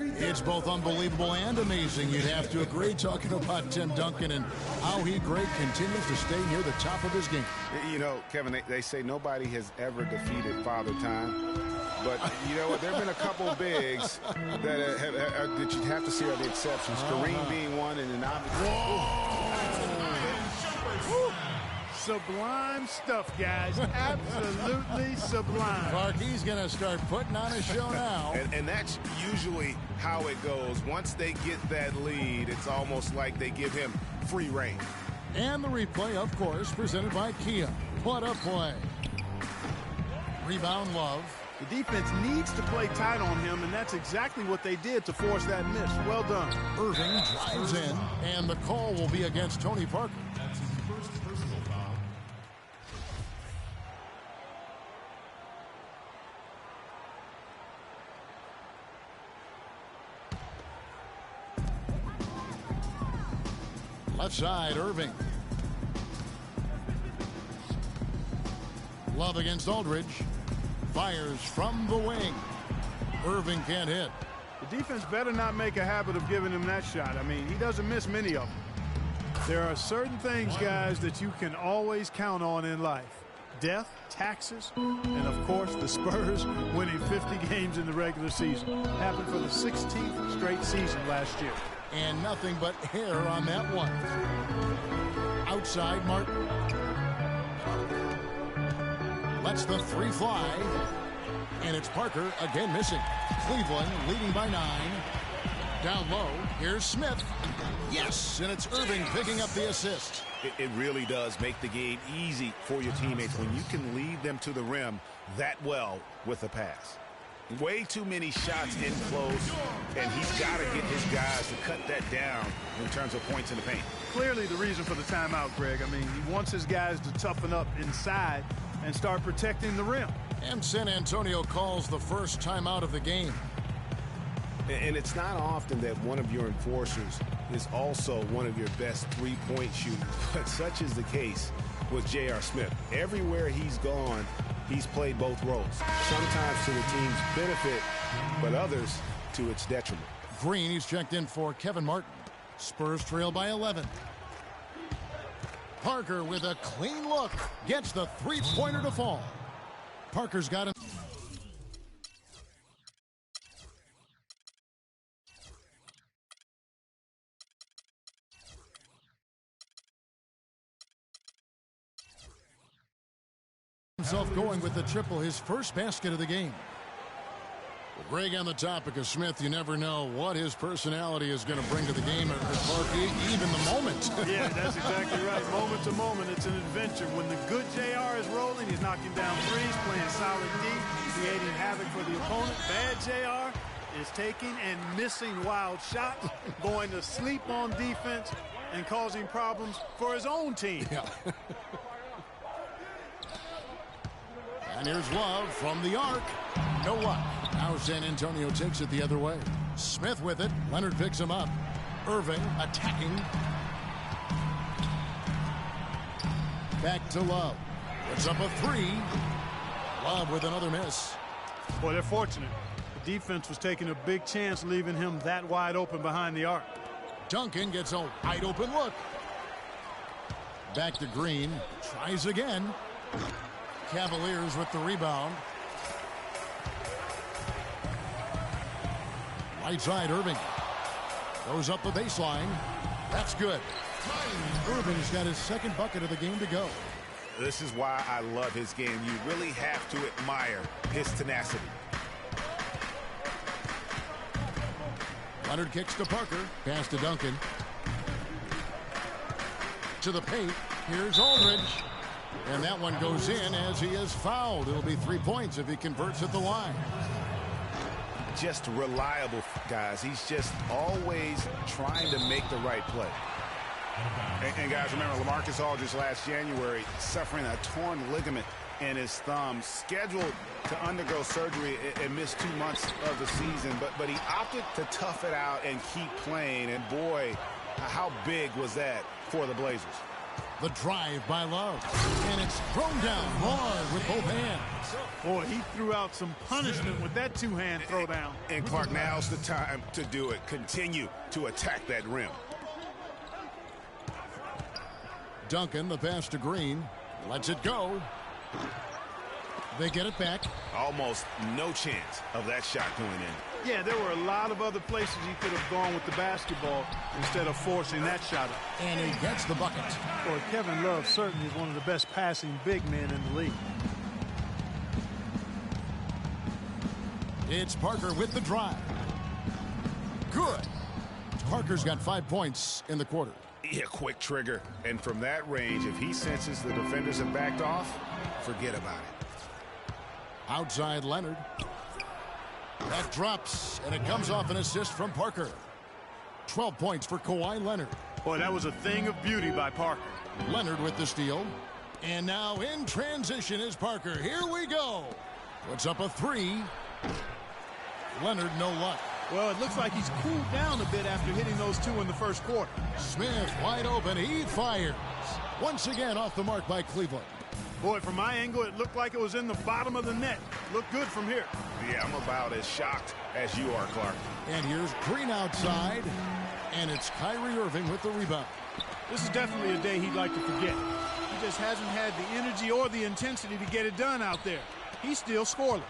It's both unbelievable and amazing, you'd have to agree, talking about Tim Duncan and how he continues to stay near the top of his game. You know, Kevin, they say nobody has ever defeated Father Time. But you know what? There have been a couple of bigs that you'd have to see are the exceptions. Kareem being one, and then Sublime stuff, guys. Absolutely sublime. Clarkie's going to start putting on a show now. And that's usually how it goes. Once they get that lead, it's almost like they give him free reign. And the replay, of course, presented by Kia. What a play. Rebound, Love. The defense needs to play tight on him, and that's exactly what they did to force that miss. Well done. Irving drives in, and the call will be against Tony Parker. That's his first personal foul. Left side, Irving. Love against Aldridge. Fires from the wing. Irving can't hit. The defense better not make a habit of giving him that shot. I mean, he doesn't miss many of them. There are certain things, guys, that you can always count on in life. Death, taxes, and, of course, the Spurs winning 50 games in the regular season. Happened for the 16th straight season last year. And nothing but hair on that one. Outside, Martin. Lets the 3 fly. And it's Parker again missing. Cleveland leading by 9. Down low, here's Smith. Yes, and it's Irving picking up the assist. It really does make the game easy for your teammates when you can lead them to the rim that well with a pass. Way too many shots in close, and he's got to get his guys to cut that down in terms of points in the paint. Clearly the reason for the timeout, Greg. I mean, he wants his guys to toughen up inside and start protecting the rim. And San Antonio calls the first timeout of the game. And it's not often that one of your enforcers is also one of your best three-point shooters, but such is the case with J.R. Smith. Everywhere he's gone, he's played both roles, sometimes to the team's benefit, but others to its detriment. Green, he's checked in for Kevin Martin. Spurs trail by 11. Parker with a clean look gets the three-pointer to fall. Parker's got him. Himself going with the triple, his first basket of the game. Greg, on the topic of Smith, you never know what his personality is going to bring to the game at Park, even the moment. Yeah, that's exactly right. Moment to moment, it's an adventure. When the good JR is rolling, he's knocking down threes, playing solid D, creating havoc for the opponent. Bad JR is taking and missing wild shots, going to sleep on defense, and causing problems for his own team. Yeah. And here's Love from the arc. No luck. Now San Antonio takes it the other way. Smith with it. Leonard picks him up. Irving attacking. Back to Love. Puts up a 3. Love with another miss. Boy, they're fortunate. The defense was taking a big chance, leaving him that wide open behind the arc. Duncan gets a wide open look. Back to Green. Tries again. Cavaliers with the rebound. Right side, Irving. Goes up the baseline. That's good. Irving's got his second bucket of the game to go. This is why I love his game. You really have to admire his tenacity. Leonard kicks to Parker. Pass to Duncan. To the paint. Here's Aldridge. And that one goes in as he is fouled. It'll be 3 points if he converts at the line. Just reliable, guys. He's just always trying to make the right play. And guys, remember, LaMarcus Aldridge last January suffering a torn ligament in his thumb, scheduled to undergo surgery and miss 2 months of the season. But he opted to tough it out and keep playing. And boy, how big was that for the Blazers? The drive by Love. And it's thrown down hard with both hands. Boy, he threw out some punishment with that two-hand throwdown. And Clark, now's the time to do it. Continue to attack that rim. Duncan, the pass to Green. Lets it go. They get it back. Almost no chance of that shot going in. Yeah, there were a lot of other places he could have gone with the basketball instead of forcing that shot up. And he gets the bucket. Boy, Kevin Love certainly is one of the best passing big men in the league. It's Parker with the drive. Good. Parker's got 5 points in the quarter. Yeah, quick trigger. And from that range, if he senses the defenders have backed off, forget about it. Outside Leonard. That drops, and it comes off an assist from Parker. 12 points for Kawhi Leonard. Boy, that was a thing of beauty by Parker. Leonard with the steal. And now in transition is Parker. Here we go. Puts up a three. Leonard, no luck. Well, it looks like he's cooled down a bit after hitting those two in the first quarter. Smith wide open. He fires. Once again off the mark by Cleveland. Boy, from my angle, it looked like it was in the bottom of the net. Looked good from here. Yeah, I'm about as shocked as you are, Clark. And here's Green outside. And it's Kyrie Irving with the rebound. This is definitely a day he'd like to forget. He just hasn't had the energy or the intensity to get it done out there. He's still scoreless.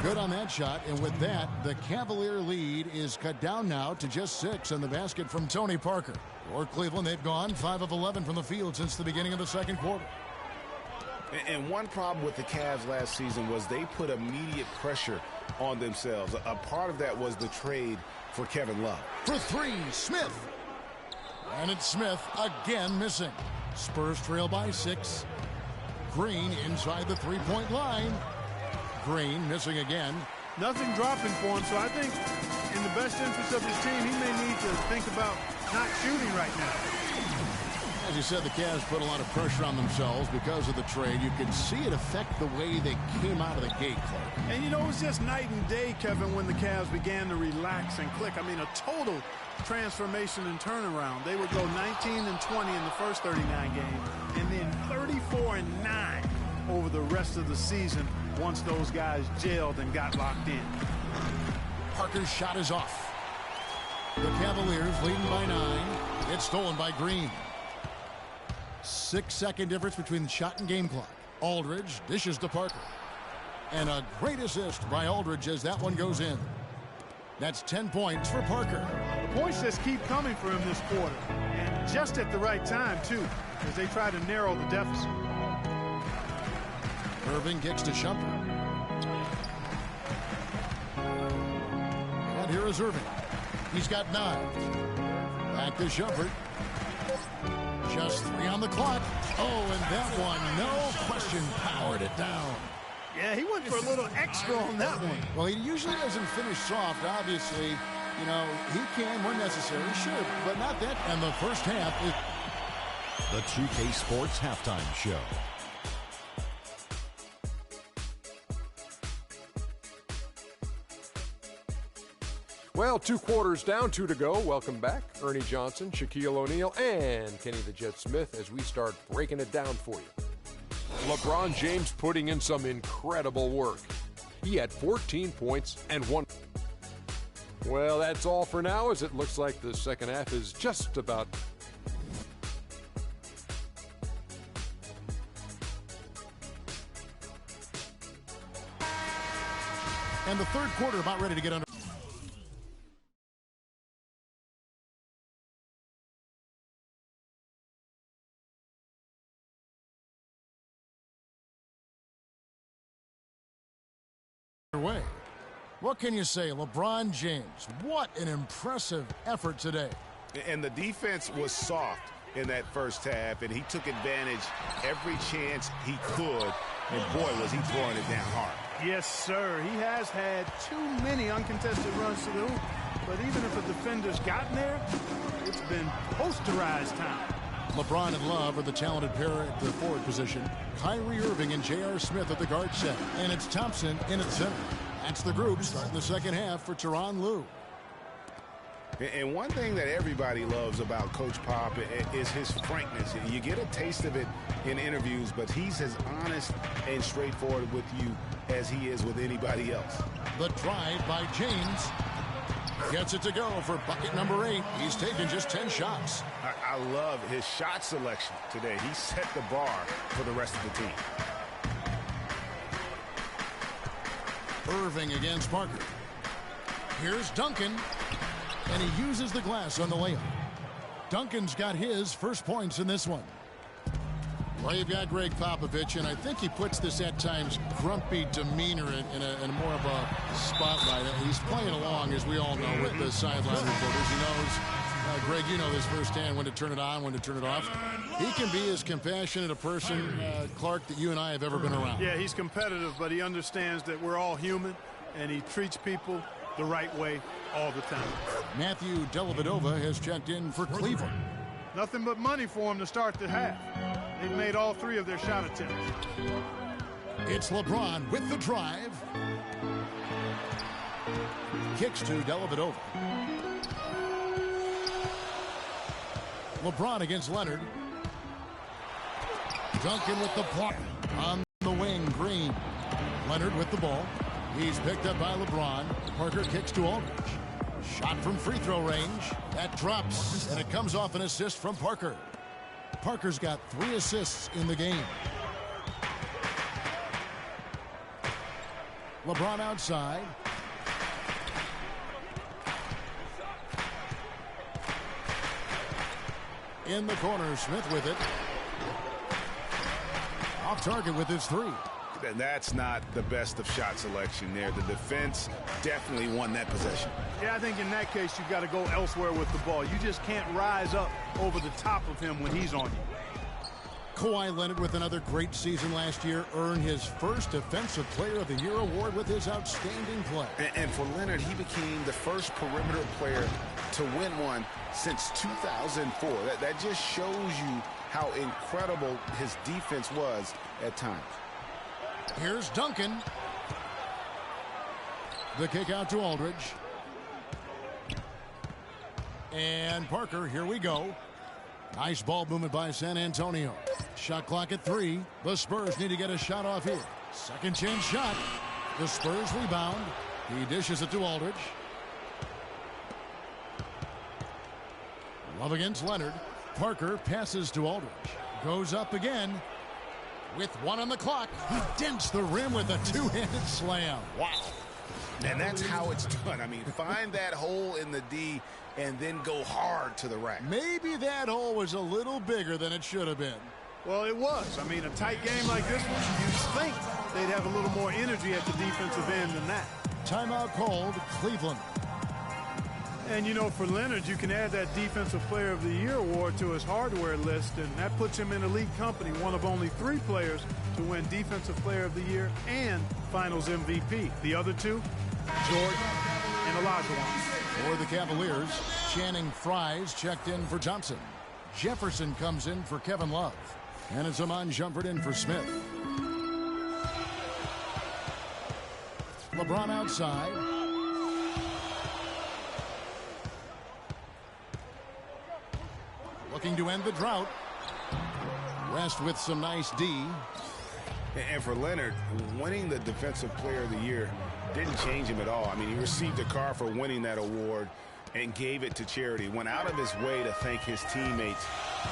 Good on that shot, and with that, the Cavalier lead is cut down now to just 6 on the basket from Tony Parker. For Cleveland, they've gone 5 of 11 from the field since the beginning of the second quarter. And one problem with the Cavs last season was they put immediate pressure on themselves. A part of that was the trade for Kevin Love. For three, Smith. And it's Smith again missing. Spurs trail by 6. Green inside the three-point line. Green missing again. Nothing dropping for him, so I think in the best interest of his team, he may need to think about not shooting right now. As you said, the Cavs put a lot of pressure on themselves because of the trade. You can see it affect the way they came out of the gate, Clark. And, you know, it was just night and day, Kevin, when the Cavs began to relax and click. I mean, a total transformation and turnaround. They would go 19-20 in the first 39 games, and then 34-9 over the rest of the season once those guys gelled and got locked in. Parker's shot is off. The Cavaliers leading by 9. It's stolen by Green. 6-second difference between the shot and game clock. Aldridge dishes to Parker. And a great assist by Aldridge as that one goes in. That's 10 points for Parker. The points just keep coming for him this quarter. And just at the right time, too, as they try to narrow the deficit. Irving kicks to Shumpert. And here is Irving. He's got 9. Back to Shumpert. Just 3 on the clock. Oh, and that one, no question, powered it down. Yeah, he went for a little extra on that one. Well, he usually doesn't finish soft, obviously. You know, he can when necessary, sure, but not that. And the first half is... The 2K Sports Halftime Show. Well, 2 quarters down, 2 to go. Welcome back, Ernie Johnson, Shaquille O'Neal, and Kenny the Jet Smith as we start breaking it down for you. LeBron James putting in some incredible work. He had 14 points and 1. Well, that's all for now, as it looks like the second half is just about. And the third quarter about ready to get underway. What can you say? LeBron James, what an impressive effort today. And the defense was soft in that first half, and he took advantage every chance he could, and boy, was he throwing it down hard. Yes, sir. He has had too many uncontested runs to the hoop, but even if a defender's gotten there, it's been posterized time. LeBron and Love are the talented pair at the forward position. Kyrie Irving and J.R. Smith at the guard set, and it's Thompson in at center. That's the group starting the second half for Tyronn Lue. And one thing that everybody loves about Coach Pop is his frankness. You get a taste of it in interviews, but he's as honest and straightforward with you as he is with anybody else. The drive by James. Gets it to go for bucket number 8. He's taken just 10 shots. I love his shot selection today. He set the bar for the rest of the team. Irving against Parker. Here's Duncan. And he uses the glass on the layup. Duncan's got his first points in this one. Well, you've got Greg Popovich, and I think he puts this at times grumpy demeanor in more of a spotlight. He's playing along, as we all know, with the sideline reporters. He knows, Greg, you know this firsthand, when to turn it on, when to turn it off. He can be as compassionate a person, Clark, that you and I have ever been around. Yeah, he's competitive, but he understands that we're all human, and he treats people the right way all the time. Matthew Dellavedova has checked in for Cleveland. Nothing but money for him to start the half. They've made all 3 of their shot attempts. It's LeBron with the drive. Kicks to Dellavedova. LeBron against Leonard. Duncan with the block on the wing. Green. Leonard with the ball. He's picked up by LeBron. Parker kicks to Aldridge. Shot from free throw range. That drops, and it comes off an assist from Parker. Parker's got 3 assists in the game. LeBron outside. In the corner, Smith with it. Off target with his 3. And that's not the best of shot selection there. The defense definitely won that possession. Yeah, I think in that case you've got to go elsewhere with the ball. You just can't rise up over the top of him when he's on you. Kawhi Leonard with another great season last year, earned his first Defensive Player of the Year award with his outstanding play. And for Leonard, he became the first perimeter player to win one since 2004. That just shows you how incredible his defense was at times. Here's Duncan. The kick out to Aldridge. And Parker, here we go. Nice ball movement by San Antonio. Shot clock at 3. The Spurs need to get a shot off here. Second chance shot. The Spurs rebound. He dishes it to Aldridge. Love against Leonard. Parker passes to Aldridge. Goes up again. With 1 on the clock, he dents the rim with a 2-handed slam. Wow. And that's how it's done. I mean, find that hole in the D and then go hard to the rack. Maybe that hole was a little bigger than it should have been. Well, it was. I mean, a tight game like this one, you'd think they'd have a little more energy at the defensive end than that. Timeout called, Cleveland. And, you know, for Leonard, you can add that Defensive Player of the Year award to his hardware list, and that puts him in elite company, one of only 3 players to win Defensive Player of the Year and Finals MVP. The other 2, Jordan and Olajuwon. For the Cavaliers, Channing Frye's checked in for Thompson. Jefferson comes in for Kevin Love. And it's Iman Shumpert in for Smith. LeBron outside. Looking to end the drought. West with some nice D. And for Leonard, winning the Defensive Player of the Year didn't change him at all. I mean, he received a car for winning that award and gave it to charity. Went out of his way to thank his teammates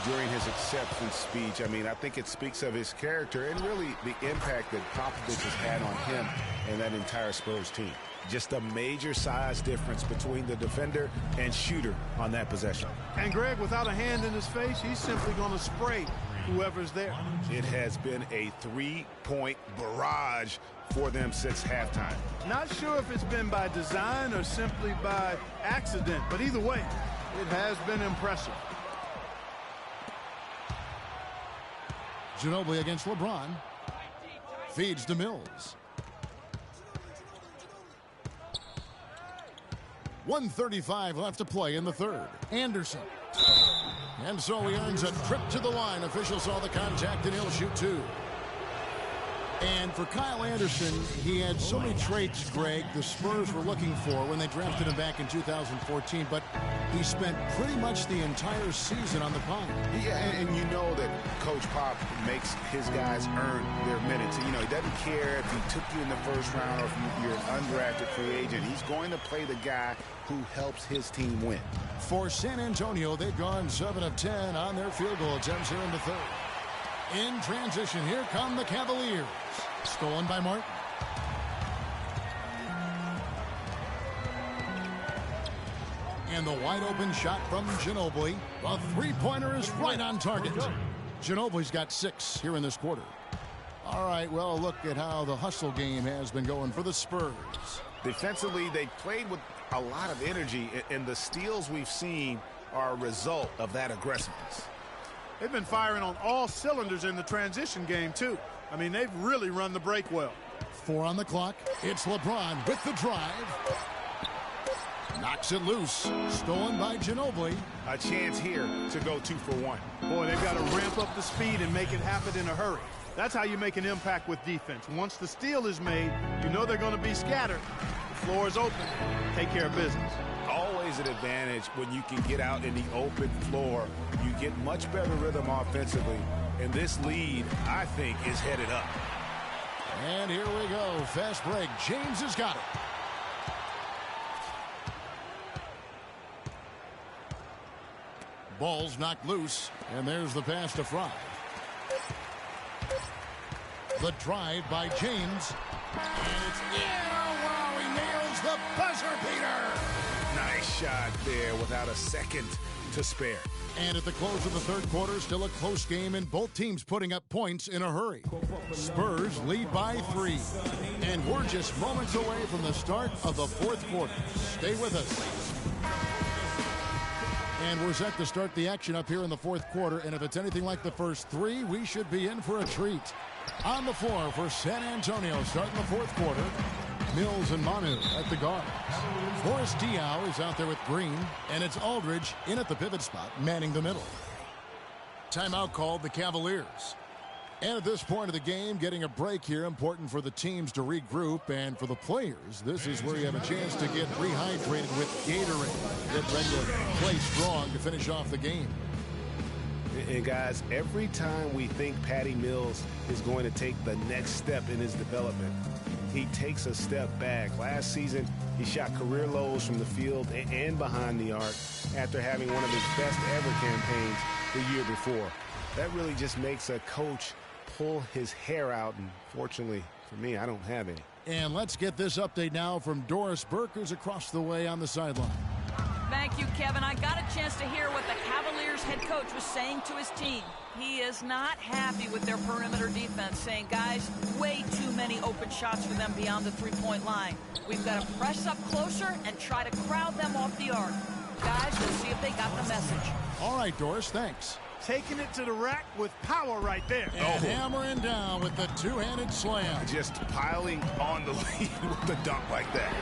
during his acceptance speech. I mean, I think it speaks of his character and really the impact that Popovich has had on him and that entire Spurs team. Just a major size difference between the defender and shooter on that possession. And Greg, without a hand in his face, he's simply going to spray whoever's there. It has been a three-point barrage for them since halftime. Not sure if it's been by design or simply by accident, but either way, it has been impressive. Ginobili against LeBron. Feeds to Mills. 1:35 left to play in the third. Anderson. And so he earns a trip to the line. Officials saw the contact, and he'll shoot two. And for Kyle Anderson, he had so many traits, Greg, the Spurs were looking for when they drafted him back in 2014, but he spent pretty much the entire season on the pine. Yeah, and you know that Coach Pop makes his guys earn their minutes. You know, he doesn't care if he took you in the first round or if you're an undrafted free agent. He's going to play the guy who helps his team win. For San Antonio, they've gone 7 of 10 on their field goal attempts here in the third. In transition, here come the Cavaliers. Stolen by Martin. And the wide open shot from Ginobili. The three-pointer is right on target. Ginobili's got 6 here in this quarter. All right, well, look at how the hustle game has been going for the Spurs. Defensively, they played with a lot of energy, and the steals we've seen are a result of that aggressiveness. They've been firing on all cylinders in the transition game, too. I mean, they've really run the break well. 4 on the clock. It's LeBron with the drive. Knocks it loose. Stolen by Ginobili. A chance here to go 2 for 1. Boy, they've got to ramp up the speed and make it happen in a hurry. That's how you make an impact with defense. Once the steal is made, you know they're going to be scattered. The floor is open. Take care of business. Always an advantage when you can get out in the open floor. You get much better rhythm offensively. And this lead, I think, is headed up. And here we go. Fast break. James has got it. Ball's knocked loose. And there's the pass to Fry. The drive by James. And it's wow, he nails the buzzer beater. Nice shot there without a second to spare. And at the close of the third quarter, still a close game, and both teams putting up points in a hurry. Spurs lead by 3. And we're just moments away from the start of the fourth quarter. Stay with us. And we're set to start the action up here in the fourth quarter. And if it's anything like the first 3, we should be in for a treat. On the floor for San Antonio, starting the fourth quarter, Mills and Manu at the guards. Boris Diaw is out there with Green, and it's Aldridge in at the pivot spot, manning the middle. Timeout called the Cavaliers. And at this point of the game, getting a break here, important for the teams to regroup, and for the players, this is where you have a chance to get rehydrated with Gatorade. Get ready to play strong to finish off the game. And guys, every time we think Patty Mills is going to take the next step in his development, he takes a step back. Last season, he shot career lows from the field and behind the arc after having one of his best ever campaigns the year before. That really just makes a coach pull his hair out, and fortunately for me, I don't have any. And let's get this update now from Doris Burke, who's across the way on the sideline. Thank you, Kevin. I got a chance to hear what the Cavaliers head coach was saying to his team. He is not happy with their perimeter defense, saying, guys, way too many open shots for them beyond the three-point line. We've got to press up closer and try to crowd them off the arc. Guys, let's see if they got the message. All right, Doris, thanks. Taking it to the rack with power right there. And hammering down with the two-handed slam. Just piling on the lead with a dunk like that.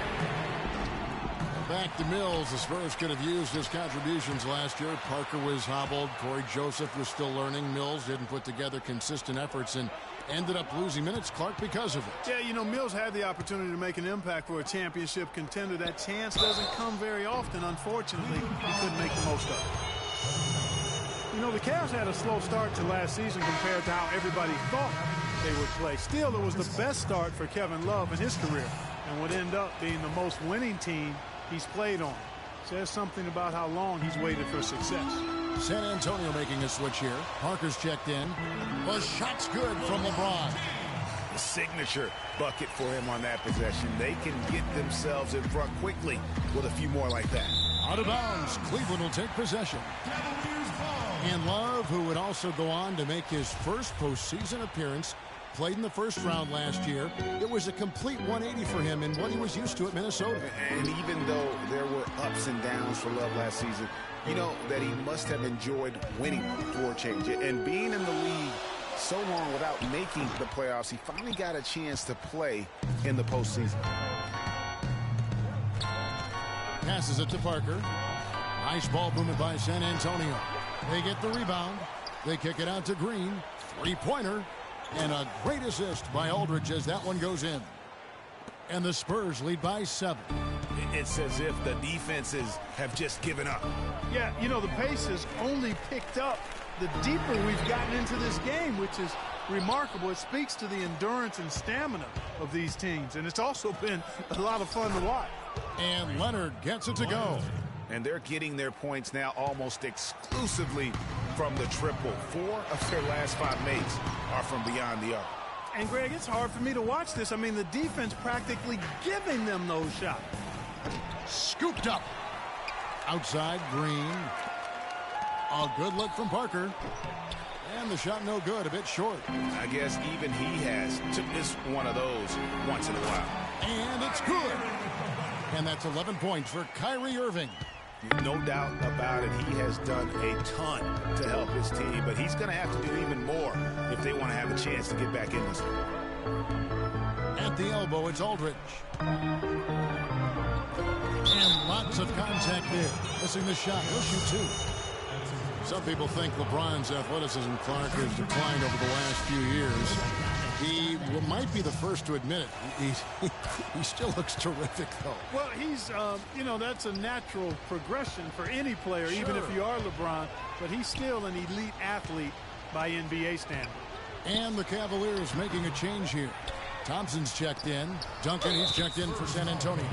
Back to Mills. The Spurs could have used his contributions last year. Parker was hobbled. Corey Joseph was still learning. Mills didn't put together consistent efforts and ended up losing minutes, Clark, because of it. Yeah, you know, Mills had the opportunity to make an impact for a championship contender. That chance doesn't come very often, unfortunately. He couldn't make the most of it. You know, the Cavs had a slow start to last season compared to how everybody thought they would play. Still, it was the best start for Kevin Love in his career and would end up being the most winning team he's played on. Says something about how long he's waited for success. San Antonio making a switch here. Parker's checked in. The shot's good from LeBron. the signature bucket for him on that possession. They can get themselves in front quickly with a few more like that. Out of bounds, Cleveland will take possession. And Love, who would also go on to make his first postseason appearance, played in the first round last year. It was a complete 180 for him in what he was used to at Minnesota. And even though there were ups and downs for Love last season, you know that he must have enjoyed winning for a change. And being in the league so long without making the playoffs, he finally got a chance to play in the postseason. Passes it to Parker. Nice ball movement by San Antonio. They get the rebound. They kick it out to Green. Three-pointer. And a great assist by Aldridge as that one goes in. And the Spurs lead by 7. It's as if the defenses have just given up. Yeah, you know, the pace has only picked up the deeper we've gotten into this game, which is remarkable. It speaks to the endurance and stamina of these teams. And it's also been a lot of fun to watch. And Leonard gets it to go. And they're getting their points now almost exclusively from the triple. 4 of their last 5 makes are from beyond the arc. And, Greg, it's hard for me to watch this. I mean, the defense practically giving them those shots. Scooped up. Outside, Green. A good look from Parker. And the shot no good, a bit short. I guess even he has to miss one of those once in a while. And it's good. And that's 11 points for Kyrie Irving. No doubt about it. He has done a ton to help his team, but he's going to have to do even more if they want to have a chance to get back in this one. At the elbow, it's Aldridge. And lots of contact there. Missing the shot. He'll shoot 2. Some people think LeBron's athleticism, Clark, has declined over the last few years. He might be the first to admit it. He still looks terrific, though. Well, he's, you know, that's a natural progression for any player, Sure. even if you are LeBron. But he's still an elite athlete by NBA standards. And the Cavaliers making a change here. Thompson's checked in. Duncan, he's checked in for San Antonio.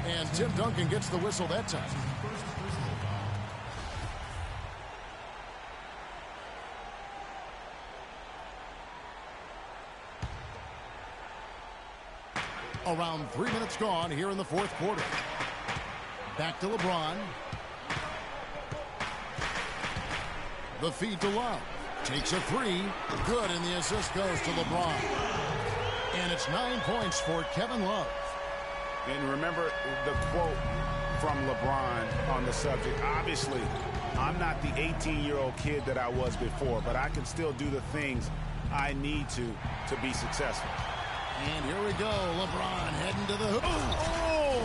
And Tim Duncan gets the whistle that time. Around 3 minutes gone here in the fourth quarter. Back to LeBron. The feed to Love. Takes a 3. Good, and the assist goes to LeBron. And it's 9 points for Kevin Love. And remember the quote from LeBron on the subject. Obviously, I'm not the 18-year-old kid that I was before, but I can still do the things I need to be successful. And here we go. LeBron heading to the hoop. Oh!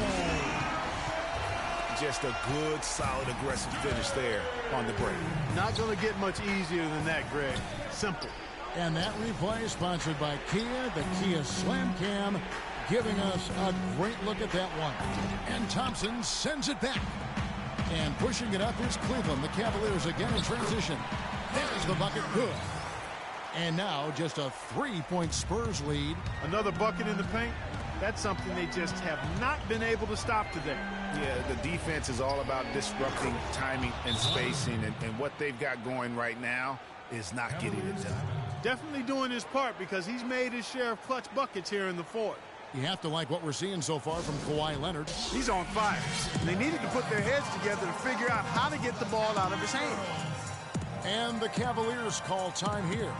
Just a good, solid, aggressive finish there on the break. Not going to get much easier than that, Greg. Simple. And that replay sponsored by Kia, the Kia Slam Cam, giving us a great look at that one. And Thompson sends it back. And pushing it up is Cleveland. The Cavaliers again in transition. There's the bucket. Good. And now just a 3-point Spurs lead. Another bucket in the paint. That's something they just have not been able to stop today. Yeah, the defense is all about disrupting timing and spacing. And what they've got going right now is not getting it done. Definitely doing his part because he's made his share of clutch buckets here in the fourth. You have to like what we're seeing so far from Kawhi Leonard. He's on fire. They needed to put their heads together to figure out how to get the ball out of his hands. And the Cavaliers call time here.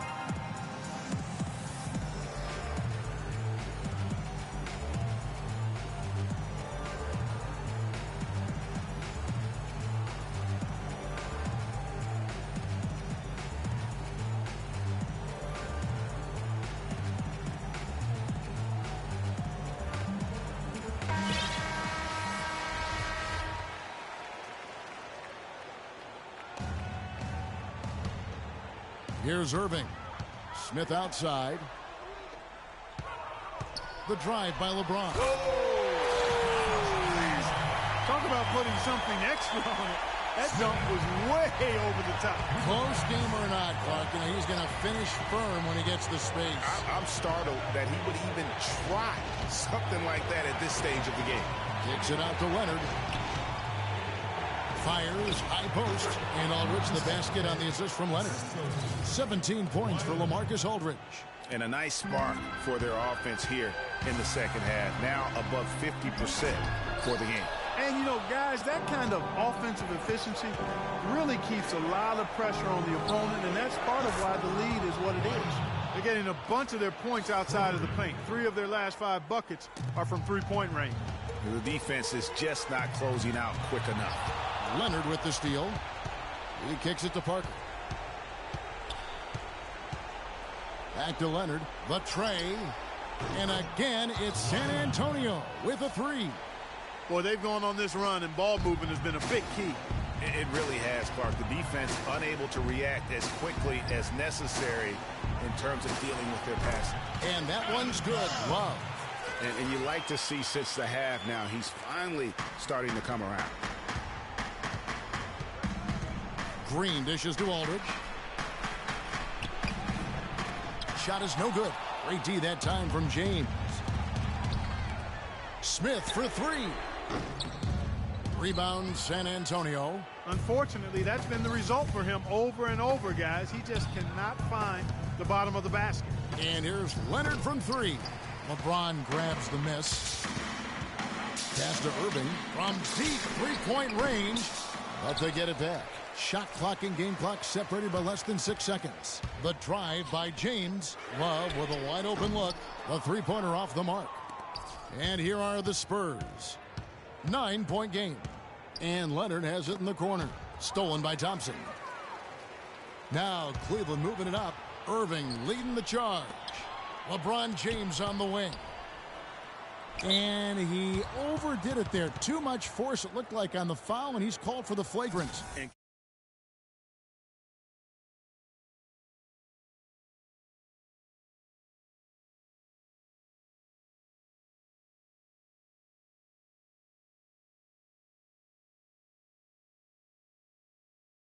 Here's Irving. Smith outside. The drive by LeBron. Talk about putting something extra on it. That dunk was way over the top. Close game or not, Clark, you know, he's going to finish firm when he gets the space. I'm startled that he would even try something like that at this stage of the game. Kicks it out to Leonard. Fires, high post, and Aldridge the basket on the assist from Leonard. 17 points for LaMarcus Aldridge. And a nice spark for their offense here in the second half. Now above 50% for the game. And, you know, guys, that kind of offensive efficiency really keeps a lot of pressure on the opponent, and that's part of why the lead is what it is. They're getting a bunch of their points outside of the paint. 3 of their last 5 buckets are from three-point range. The defense is just not closing out quick enough. Leonard with the steal. He kicks it to Parker. Back to Leonard. The tray. And again, it's San Antonio with a 3. Boy, they've gone on this run, and ball movement has been a big key. It really has, Clark. The defense unable to react as quickly as necessary in terms of dealing with their passing. And that one's good. Love. And you like to see since the half now, he's finally starting to come around. Green dishes to Aldridge. Shot is no good. Great D that time from James. Smith for 3. Rebound San Antonio. Unfortunately, that's been the result for him over and over, guys. He just cannot find the bottom of the basket. And here's Leonard from 3. LeBron grabs the miss. Pass to Irving from deep three-point range. But they get it back. Shot clock and game clock separated by less than 6 seconds. The drive by James. Love with a wide open look. The three-pointer off the mark. And here are the Spurs. 9-point game. And Leonard has it in the corner. Stolen by Thompson. Now Cleveland moving it up. Irving leading the charge. LeBron James on the wing. And he overdid it there. Too much force, it looked like, on the foul, and he's called for the flagrant.